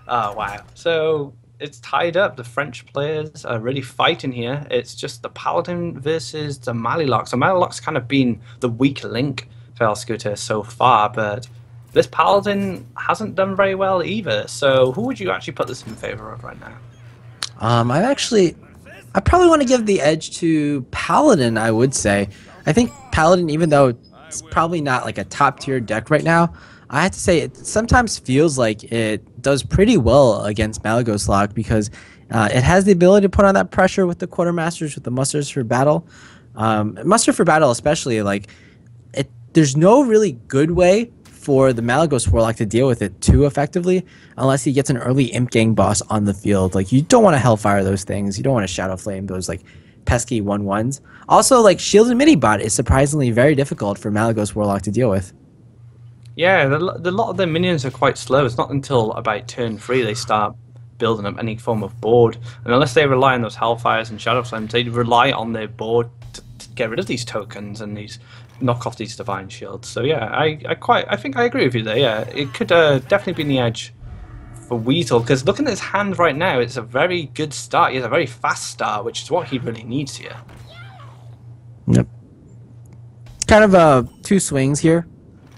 Oh wow. So it's tied up. The French players are really fighting here. It's just the Paladin versus the Malilock. So Malilock's kind of been the weak link for El Scooter so far, but this Paladin hasn't done very well either. So who would you actually put this in favor of right now? I probably want to give the edge to Paladin, I would say. I think Paladin, even though it's probably not like a top tier deck right now, I have to say it sometimes feels like it does pretty well against Malygos Lock, because it has the ability to put on that pressure with the Quartermasters, with the Musters for Battle. Muster for Battle especially, like there's no really good way for the Malygos Warlock to deal with it too effectively unless he gets an early Imp Gang boss on the field. Like, you don't want to Hellfire those things. You don't want to Shadow Flame those, like, pesky 1/1s. Also, like, Shield and Minibot is surprisingly very difficult for Malygos Warlock to deal with. Yeah, a lot of their minions are quite slow. It's not until about turn 3 they start building up any form of board. And unless they rely on those Hellfires and Shadow Flames, they rely on their board to get rid of these tokens and knock off these Divine Shields. So yeah, I think I agree with you there. Yeah, it could definitely be in the edge for Weasel, because looking at his hand right now, it's a very good start. He has a very fast start, which is what he really needs here. Yep. Kind of 2 swings here.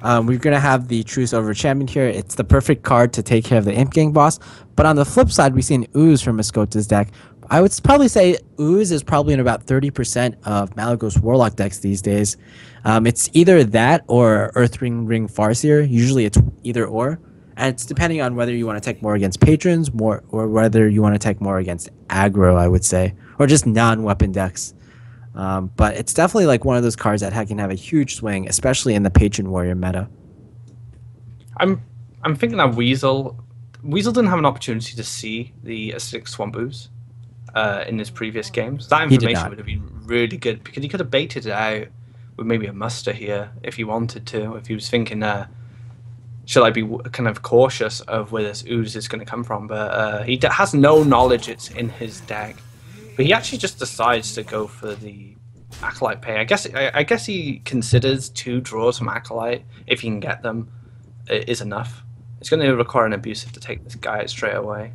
We're going to have the Truce over Champion here. It's the perfect card to take care of the Imp Gang boss. But on the flip side, we see an Ooze from Escota's deck. I would probably say Ooze is probably in about 30% of Malygos Warlock decks these days. It's either that or Earthring Ring Farseer. Usually it's either or. And it's depending on whether you want to take more against patrons, or whether you want to take more against aggro, I would say. Or just non-weapon decks. But it's definitely like one of those cards that can have a huge swing, especially in the Patron Warrior meta. I'm I'm thinking that Weasel didn't have an opportunity to see the acidic swamp ooze in his previous games. That He did information not. would have been really good because he could have baited it out with maybe a muster here if he wanted to. If he was thinking, should I be kind of cautious of where this ooze is going to come from? But he has no knowledge it's in his deck. But he actually just decides to go for the Acolyte pay. I guess he considers 2 draws from Acolyte, if he can get them, is enough. It's going to require an abusive to take this guy out straight away.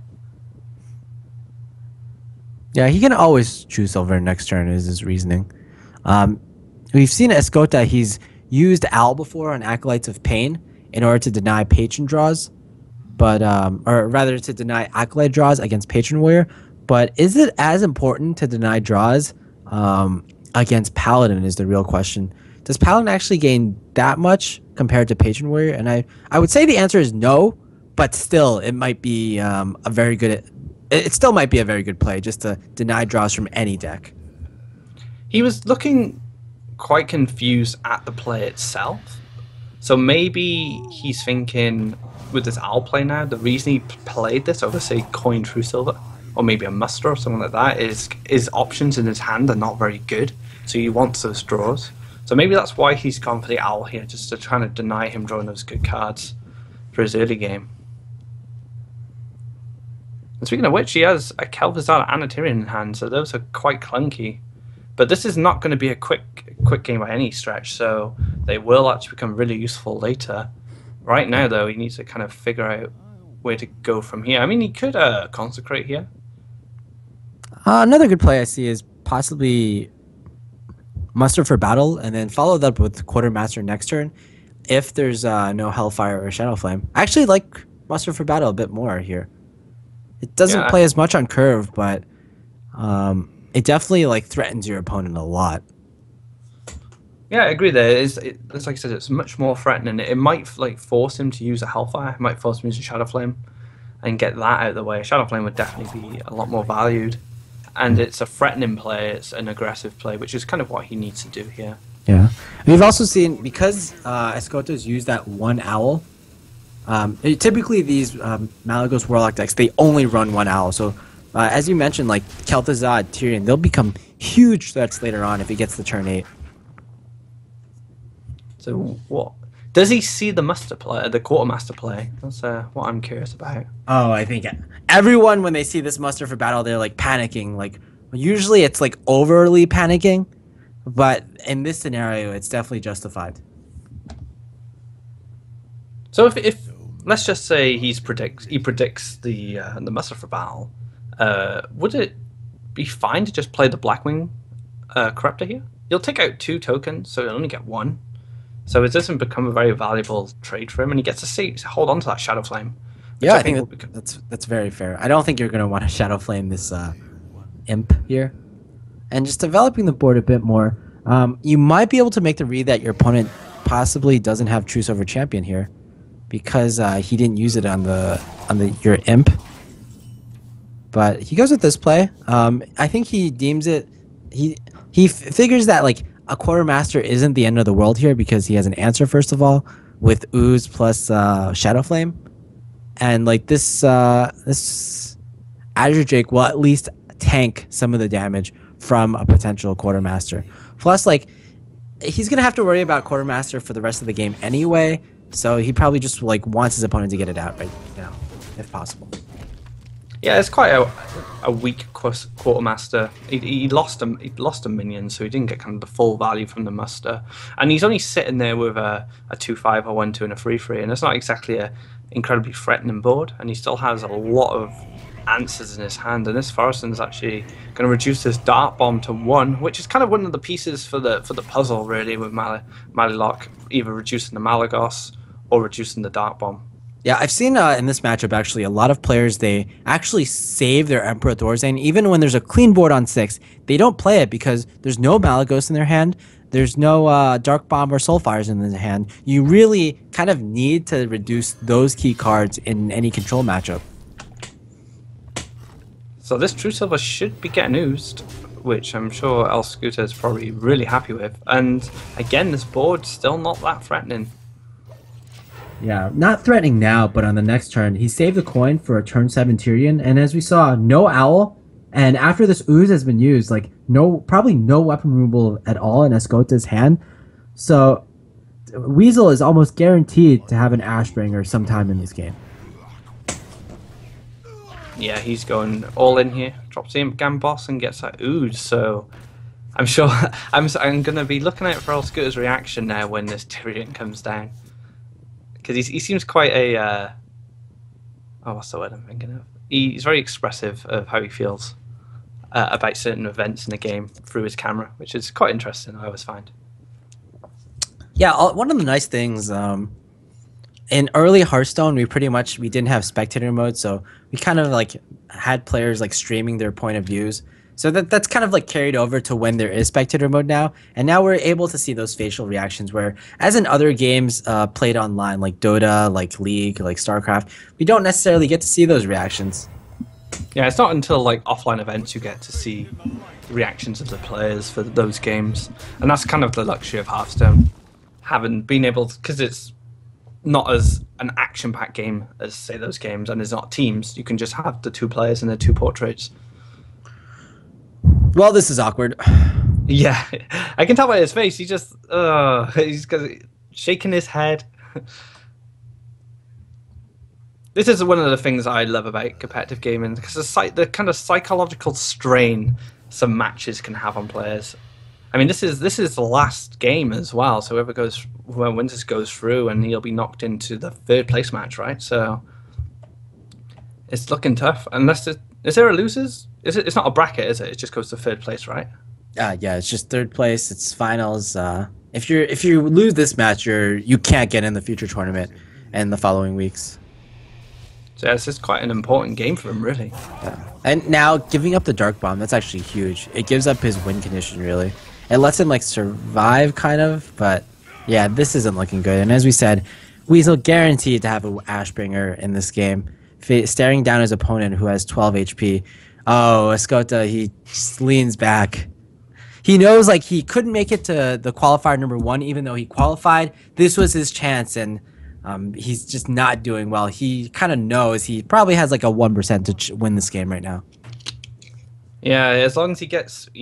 Yeah, he can always choose silver next turn is his reasoning. We've seen Escota, he's used Owl before on Acolytes of Pain in order to deny patron draws, but or rather to deny Acolyte draws against Patron Warrior. But is it as important to deny draws against Paladin is the real question. Does Paladin actually gain that much compared to Patron Warrior? And I would say the answer is no, but still it might be a very good... It still might be a very good play just to deny draws from any deck. He was looking quite confused at the play itself. So maybe he's thinking with this Owl play now, the reason he played this over, say, Coin True Silver, or maybe a Muster or something like that, is his options in his hand are not very good. So he wants those draws. So maybe that's why he's gone for the Owl here, just to try to deny him drawing those good cards for his early game. And speaking of which, he has a Kel'Thuzad and a Tyrion in hand, so those are quite clunky. But this is not going to be a quick game by any stretch, so they will actually become really useful later. Right now, though, he needs to kind of figure out where to go from here. I mean, he could Consecrate here. Another good play I see is possibly Muster for Battle, and then follow that up with Quartermaster next turn, if there's no Hellfire or Shadow Flame. I actually like Muster for Battle a bit more here. It doesn't play as much on curve, but it definitely like threatens your opponent a lot. Yeah, I agree. It's like I said, it's much more threatening. It might like force him to use a Hellfire. It might force him to use a Shadow Flame, and get that out of the way. Shadow Flame would definitely be a lot more valued, and it's a threatening play. It's an aggressive play, which is kind of what he needs to do here. Yeah, we've also seen because Escoto's used that 1 Owl. Typically, these Malygos Warlock decks, they only run 1 Owl. So, as you mentioned, like Kel'Thuzad, Tyrion, they'll become huge threats later on if he gets the turn 8. So, what does he see the Muster play, the Quartermaster play? That's what I'm curious about. Oh, I think everyone when they see this Muster for Battle, they're like panicking. Like usually, it's like overly panicking, but in this scenario, it's definitely justified. So if let's just say he predicts the Muster for Battle, would it be fine to just play the Blackwing Corruptor here? You'll take out 2 tokens, so you'll only get 1. So it doesn't become a very valuable trade for him, and he gets to hold on to that Shadow Flame. Yeah, I think that's very fair. I don't think you're going to want to Shadow Flame this Imp here. And just developing the board a bit more, you might be able to make the read that your opponent possibly doesn't have True Silver Champion here, because he didn't use it on your Imp. But he goes with this play. I think he deems it. He figures that like a Quartermaster isn't the end of the world here because he has an answer first of all with Ooze plus Shadow Flame, and like this Azure Drake will at least tank some of the damage from a potential Quartermaster. Plus, like he's gonna have to worry about Quartermaster for the rest of the game anyway. So he probably just like wants his opponent to get it out right now, if possible. Yeah, it's quite a weak Quartermaster. He lost a minion, so he didn't get kind of the full value from the Muster. And he's only sitting there with a 2/5, a 1/2, and a 3/3, and it's not exactly a incredibly threatening board. And he still has a lot of answers in his hand. And this Forreston's actually going to reduce his Dart Bomb to 1, which is kind of one of the pieces for the puzzle really with Malilock, either reducing the Malygos or reducing the Dart Bomb. Yeah, I've seen in this matchup actually a lot of players, they actually save their Emperor Thorzane. Even when there's a clean board on 6, they don't play it because there's no Malygos in their hand. There's no Dark Bomb or Soulfires in their hand. You really kind of need to reduce those key cards in any control matchup. So this True Silver should be getting oozed, which I'm sure El Scooter is probably really happy with. And again, this board's still not that threatening. Yeah, not threatening now, but on the next turn, he saved the coin for a turn 7 Tyrion, and as we saw, no owl. And after this ooze has been used, like probably no weapon removal at all in Escota's hand. So Weasel is almost guaranteed to have an Ashbringer sometime in this game. Yeah, he's going all in here. Drops the Gambos and gets that ooze. So I'm sure I'm going to be looking out for Escota's reaction now when this Tyrion comes down, because he seems quite a oh, what's the word I'm thinking of? He's very expressive of how he feels about certain events in the game through his camera, which is quite interesting, I always find. Yeah, one of the nice things in early Hearthstone, we didn't have spectator mode, so we kind of like had players like streaming their point of views. So that's kind of like carried over to when there is spectator mode now, and now we're able to see those facial reactions. Where, as in other games played online, like Dota, like League, like StarCraft, we don't necessarily get to see those reactions. Yeah, it's not until like offline events you get to see the reactions of the players for those games, and that's kind of the luxury of Hearthstone, having been able to, because it's not as an action-packed game as say those games, and it's not teams. You can just have the two players and the two portraits. Well, this is awkward. Yeah, I can tell by his face. He's shaking his head. This is one of the things I love about competitive gaming, because the kind of psychological strain some matches can have on players. I mean, this is the last game as well, so whoever wins this goes through, and he'll be knocked into the third place match, right? So it's looking tough. Is there a losers? It's not a bracket, is it? It just goes to third place, right? Yeah, it's just third place. It's finals. If you lose this match, you can't get in the future tournament in the following weeks. So yeah, this is quite an important game for him, really. Yeah. And now giving up the Dark Bomb, that's actually huge. It gives up his win condition, really. It lets him like survive, kind of, but yeah, this isn't looking good. And as we said, Weasel guaranteed to have an Ashbringer in this game, staring down his opponent who has 12 HP. Oh, Escota, he just leans back. He knows like he couldn't make it to the qualifier number 1, even though he qualified. This was his chance, and he's just not doing well. He kind of knows he probably has like a 1% to win this game right now. Yeah, as long as he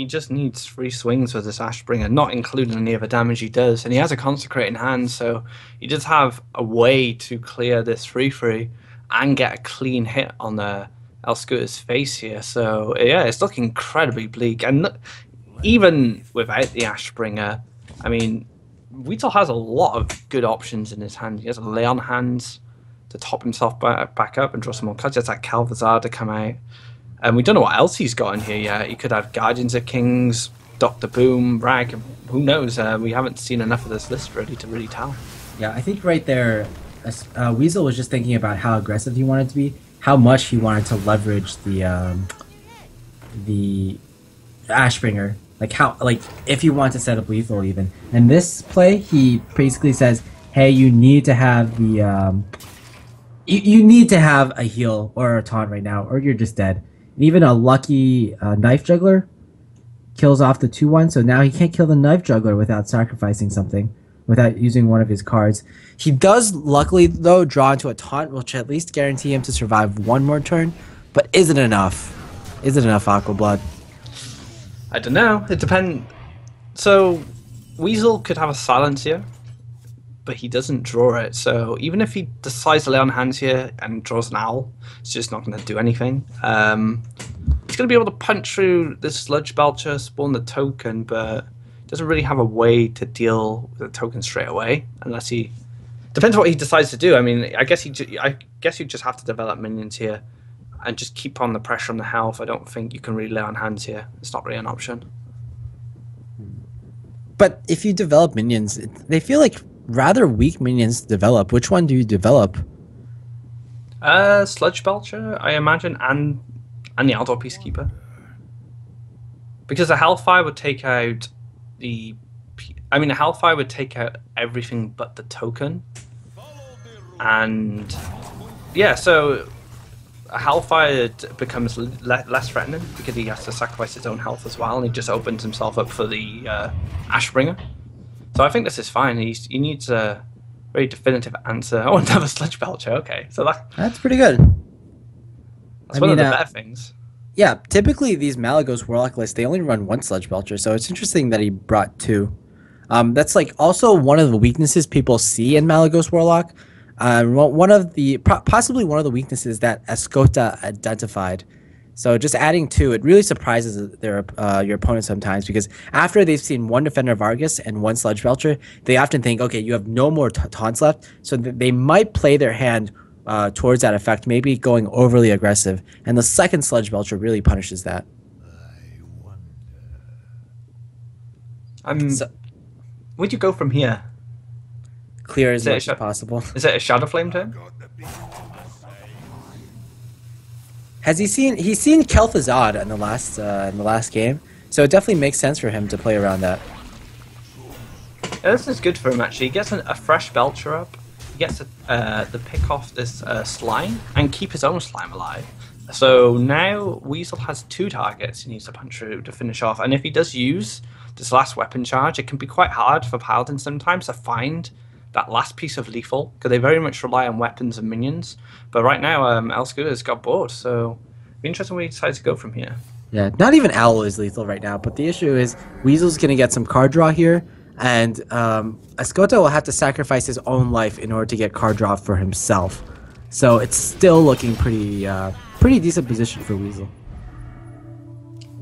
just needs 3 swings with this Ashbringer, not including any of the damage he does. And he has a Consecrating Hand, so he does have a way to clear this 3-3 and get a clean hit on the Escota's face here. So yeah, it's looking incredibly bleak. And look, even without the Ashbringer, I mean, Weasel has a lot of good options in his hand. He has a Lay on Hands to top himself back up and draw some more cards. He has that Calvazar to come out. And we don't know what else he's got in here yet. He could have Guardians of Kings, Dr. Boom, Rag. Who knows? We haven't seen enough of this list really to really tell. Yeah, I think right there, Weasel was just thinking about how aggressive he wanted to be, how much he wanted to leverage the Ashbringer. Like if you want to set up lethal even. And this play, he basically says, hey, you need to have the you need to have a heal or a taunt right now, or you're just dead. And even a lucky knife juggler kills off the 2-1, so now he can't kill the knife juggler without sacrificing something, without using one of his cards. He does luckily though draw into a taunt, which at least guarantee him to survive one more turn. But is it enough? Is it enough, Aquablood? I don't know. It depends. So Weasel could have a Silence here, but he doesn't draw it. So even if he decides to Lay on Hands here and draws an Owl, it's just not going to do anything. He's going to be able to punch through this Sludge Belcher, spawn the token, but doesn't really have a way to deal with the token straight away, unless he... Depends what he decides to do. I mean, I guess you just have to develop minions here and just keep on the pressure on the health. I don't think you can really Lay on Hands here. It's not really an option. But if you develop minions, they feel like rather weak minions to develop. Which one do you develop? Sludge Belcher, I imagine, and the Outdoor Peacekeeper. Because the Hellfire would take out the... I mean, the Hellfire would take out everything but the token. And... yeah, so... a Hellfire becomes less threatening because he has to sacrifice his own health as well, and he just opens himself up for the Ashbringer. So I think this is fine. He needs a Very definitive answer. Oh, another Sludge Belcher. Okay, so That's pretty good. that's one of the better things. Yeah, typically these Malagos Warlock lists, they only run one Sludge Belcher, so it's interesting that he brought two. That's like also one of the weaknesses people see in Malagos Warlock. One of the possibly one of the weaknesses that Escota identified. So just adding two, it really surprises your opponent sometimes, because after they've seen one Defender of Argus and one Sludge Belcher, they often think, okay, you have no more taunts left, so they might play their hand towards that effect, maybe going overly aggressive, and the second Sludge Belcher really punishes that. Where'd you go from here? Clear as much as possible. Is it a Shadow Flame turn? Has he seen? He's seen Kel'Thuzad in the last game, so it definitely makes sense for him to play around that. Yeah, this is good for him actually. He gets a fresh Belcher up. He gets to pick off this slime and keep his own slime alive. So now Weasel has two targets he needs to punch through to finish off. And if he does use this last weapon charge, it can be quite hard for Paladins sometimes to find that last piece of lethal, because they very much rely on weapons and minions. But right now, Elscuda's got bored, so it'll be interesting where he decides to go from here. Yeah, not even Owl is lethal right now, but the issue is Weasel's going to get some card draw here, and Escota will have to sacrifice his own life in order to get card draw for himself. So it's still looking pretty decent position for Weasel.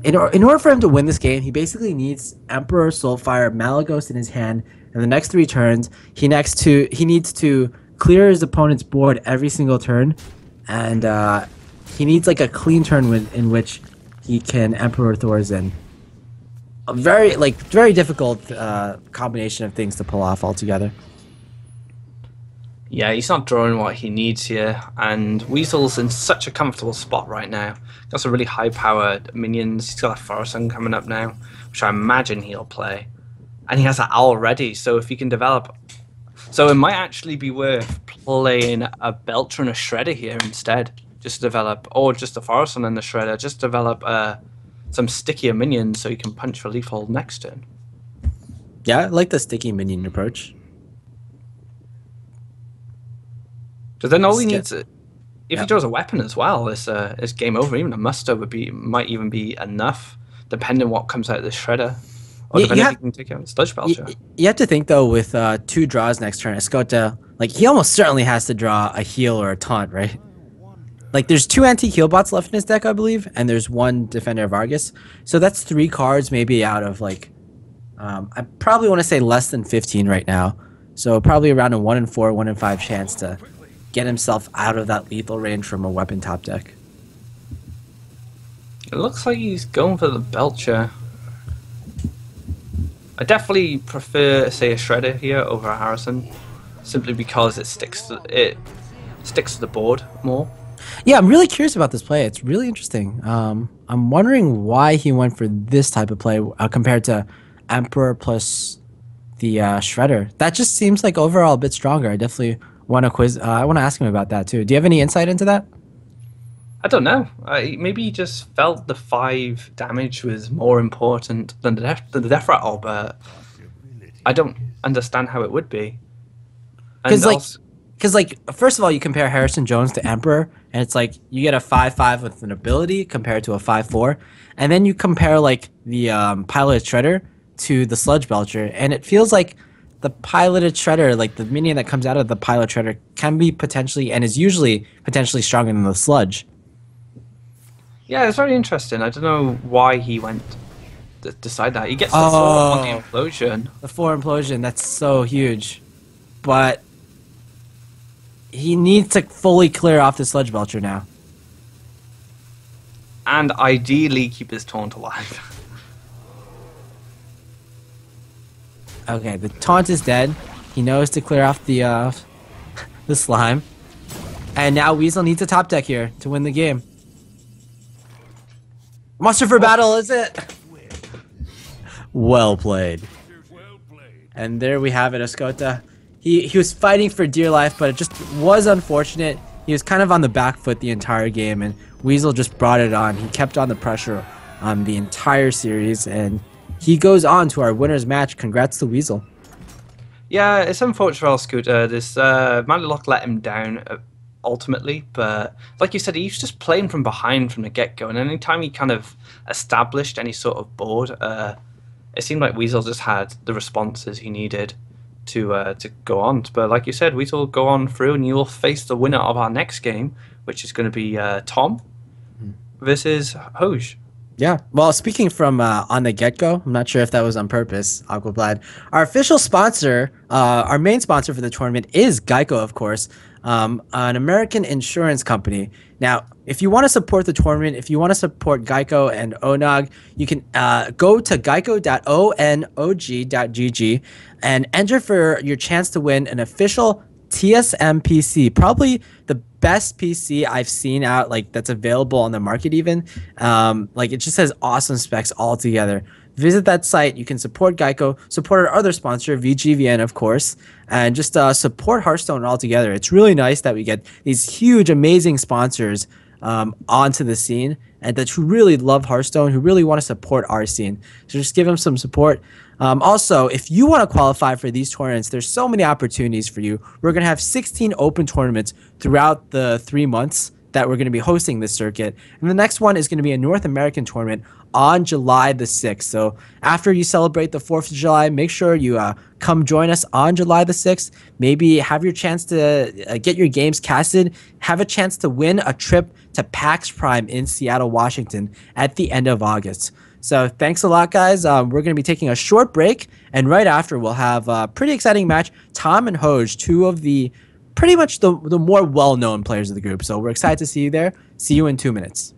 In order for him to win this game, he basically needs Emperor, Soulfire, Malagos in his hand. In the next 3 turns, he needs to clear his opponent's board every single turn, and he needs like a clean turn in which he can Emperor Thorzen. A very difficult combination of things to pull off altogether. Yeah, he's not drawing what he needs here, and Weasel's in such a comfortable spot right now. Got some really high-powered minions. He's got a Forest Sun coming up now, which I imagine he'll play. And he has an Owl ready, so if he can develop... So it might actually be worth playing a Belcher and a Shredder here instead. Just to develop... Or just a Forest Sun and the Shredder. Just develop some stickier minions so you can punch for lethal next turn. Yeah, I like the sticky minion approach. Because then all he needs... If he draws a weapon as well, it's game over. Even a muster might even be enough, depending on what comes out of the Shredder. Or depending if he can take out the Sludge Belcher. You have to think, though, with 2 draws next turn, Escota, like, he almost certainly has to draw a heal or a taunt, right? Like, there's 2 anti-heal bots left in his deck, I believe, and there's 1 Defender of Argus. So that's 3 cards maybe out of, like... I probably want to say less than 15 right now. So probably around a 1 in 4, 1 in 5 chance to get himself out of that lethal range from a weapon top deck. It looks like he's going for the Belcher. I definitely prefer, say, a Shredder here over a Harrison, simply because it sticks to the board more. Yeah, I'm really curious about this play. It's really interesting. I'm wondering why he went for this type of play compared to Emperor plus the Shredder. That just seems like overall a bit stronger. I definitely want to quiz. I want to ask him about that too. Do you have any insight into that? I don't know. Maybe he just felt the 5 damage was more important than the death rattle, but I don't understand how it would be. Because first of all, you compare Harrison Jones to Emperor, and it's like you get a 5/5 with an ability compared to a 5/4, and then you compare like the piloted Shredder to the Sludge Belcher, and it feels like the piloted Shredder, like the minion that comes out of the pilot Shredder, can be potentially and is usually potentially stronger than the Sludge. Yeah, it's very interesting. I don't know why he went to decide that. He gets the 4 on the Implosion. The 4 Implosion, that's so huge. But he needs to fully clear off the Sludge Belcher now. And ideally keep his taunt alive. Okay, the taunt is dead. He knows to clear off the slime. And now Weasel needs a top deck here to win the game. Muster for battle, is it? Well played. And there we have it, Escota. He was fighting for dear life, but it just was unfortunate. He was kind of on the back foot the entire game, and Weasel just brought it on. He kept on the pressure on the entire series, and he goes on to our winner's match. Congrats to Weasel. Yeah, it's unfortunate for our Scooter. This Matlock let him down ultimately, but like you said, he was just playing from behind from the get go, and anytime he kind of established any sort of board, it seemed like Weasel just had the responses he needed to go on. But like you said, Weasel will go on through, and you will face the winner of our next game, which is going to be Tom versus Hoj. Yeah. Well, speaking from on the get go, I'm not sure if that was on purpose, Aquablad. Our official sponsor, our main sponsor for the tournament is GEICO, of course, an American insurance company. Now, if you want to support the tournament, if you want to support GEICO and ONOG, you can go to geico.onog.gg and enter for your chance to win an official TSM PC, probably the best PC I've seen out, like that's available on the market even. Like it just has awesome specs all together. Visit that site. You can support Geico, support our other sponsor, VGVN, of course, and just support Hearthstone altogether. It's really nice that we get these huge, amazing sponsors onto the scene and that who really love Hearthstone, who really want to support our scene. So just give them some support. Also, if you want to qualify for these tournaments, there's so many opportunities for you. We're going to have 16 open tournaments throughout the 3 months that we're going to be hosting this circuit. And the next one is going to be a North American tournament on July the 6th. So after you celebrate the 4th of July, make sure you come join us on July the 6th. Maybe have your chance to get your games casted, have a chance to win a trip to PAX Prime in Seattle, Washington at the end of August. So thanks a lot, guys. We're going to be taking a short break, and right after we'll have a pretty exciting match. Tom and Hoj, two of the pretty much the more well-known players of the group. So we're excited to see you there. See you in 2 minutes.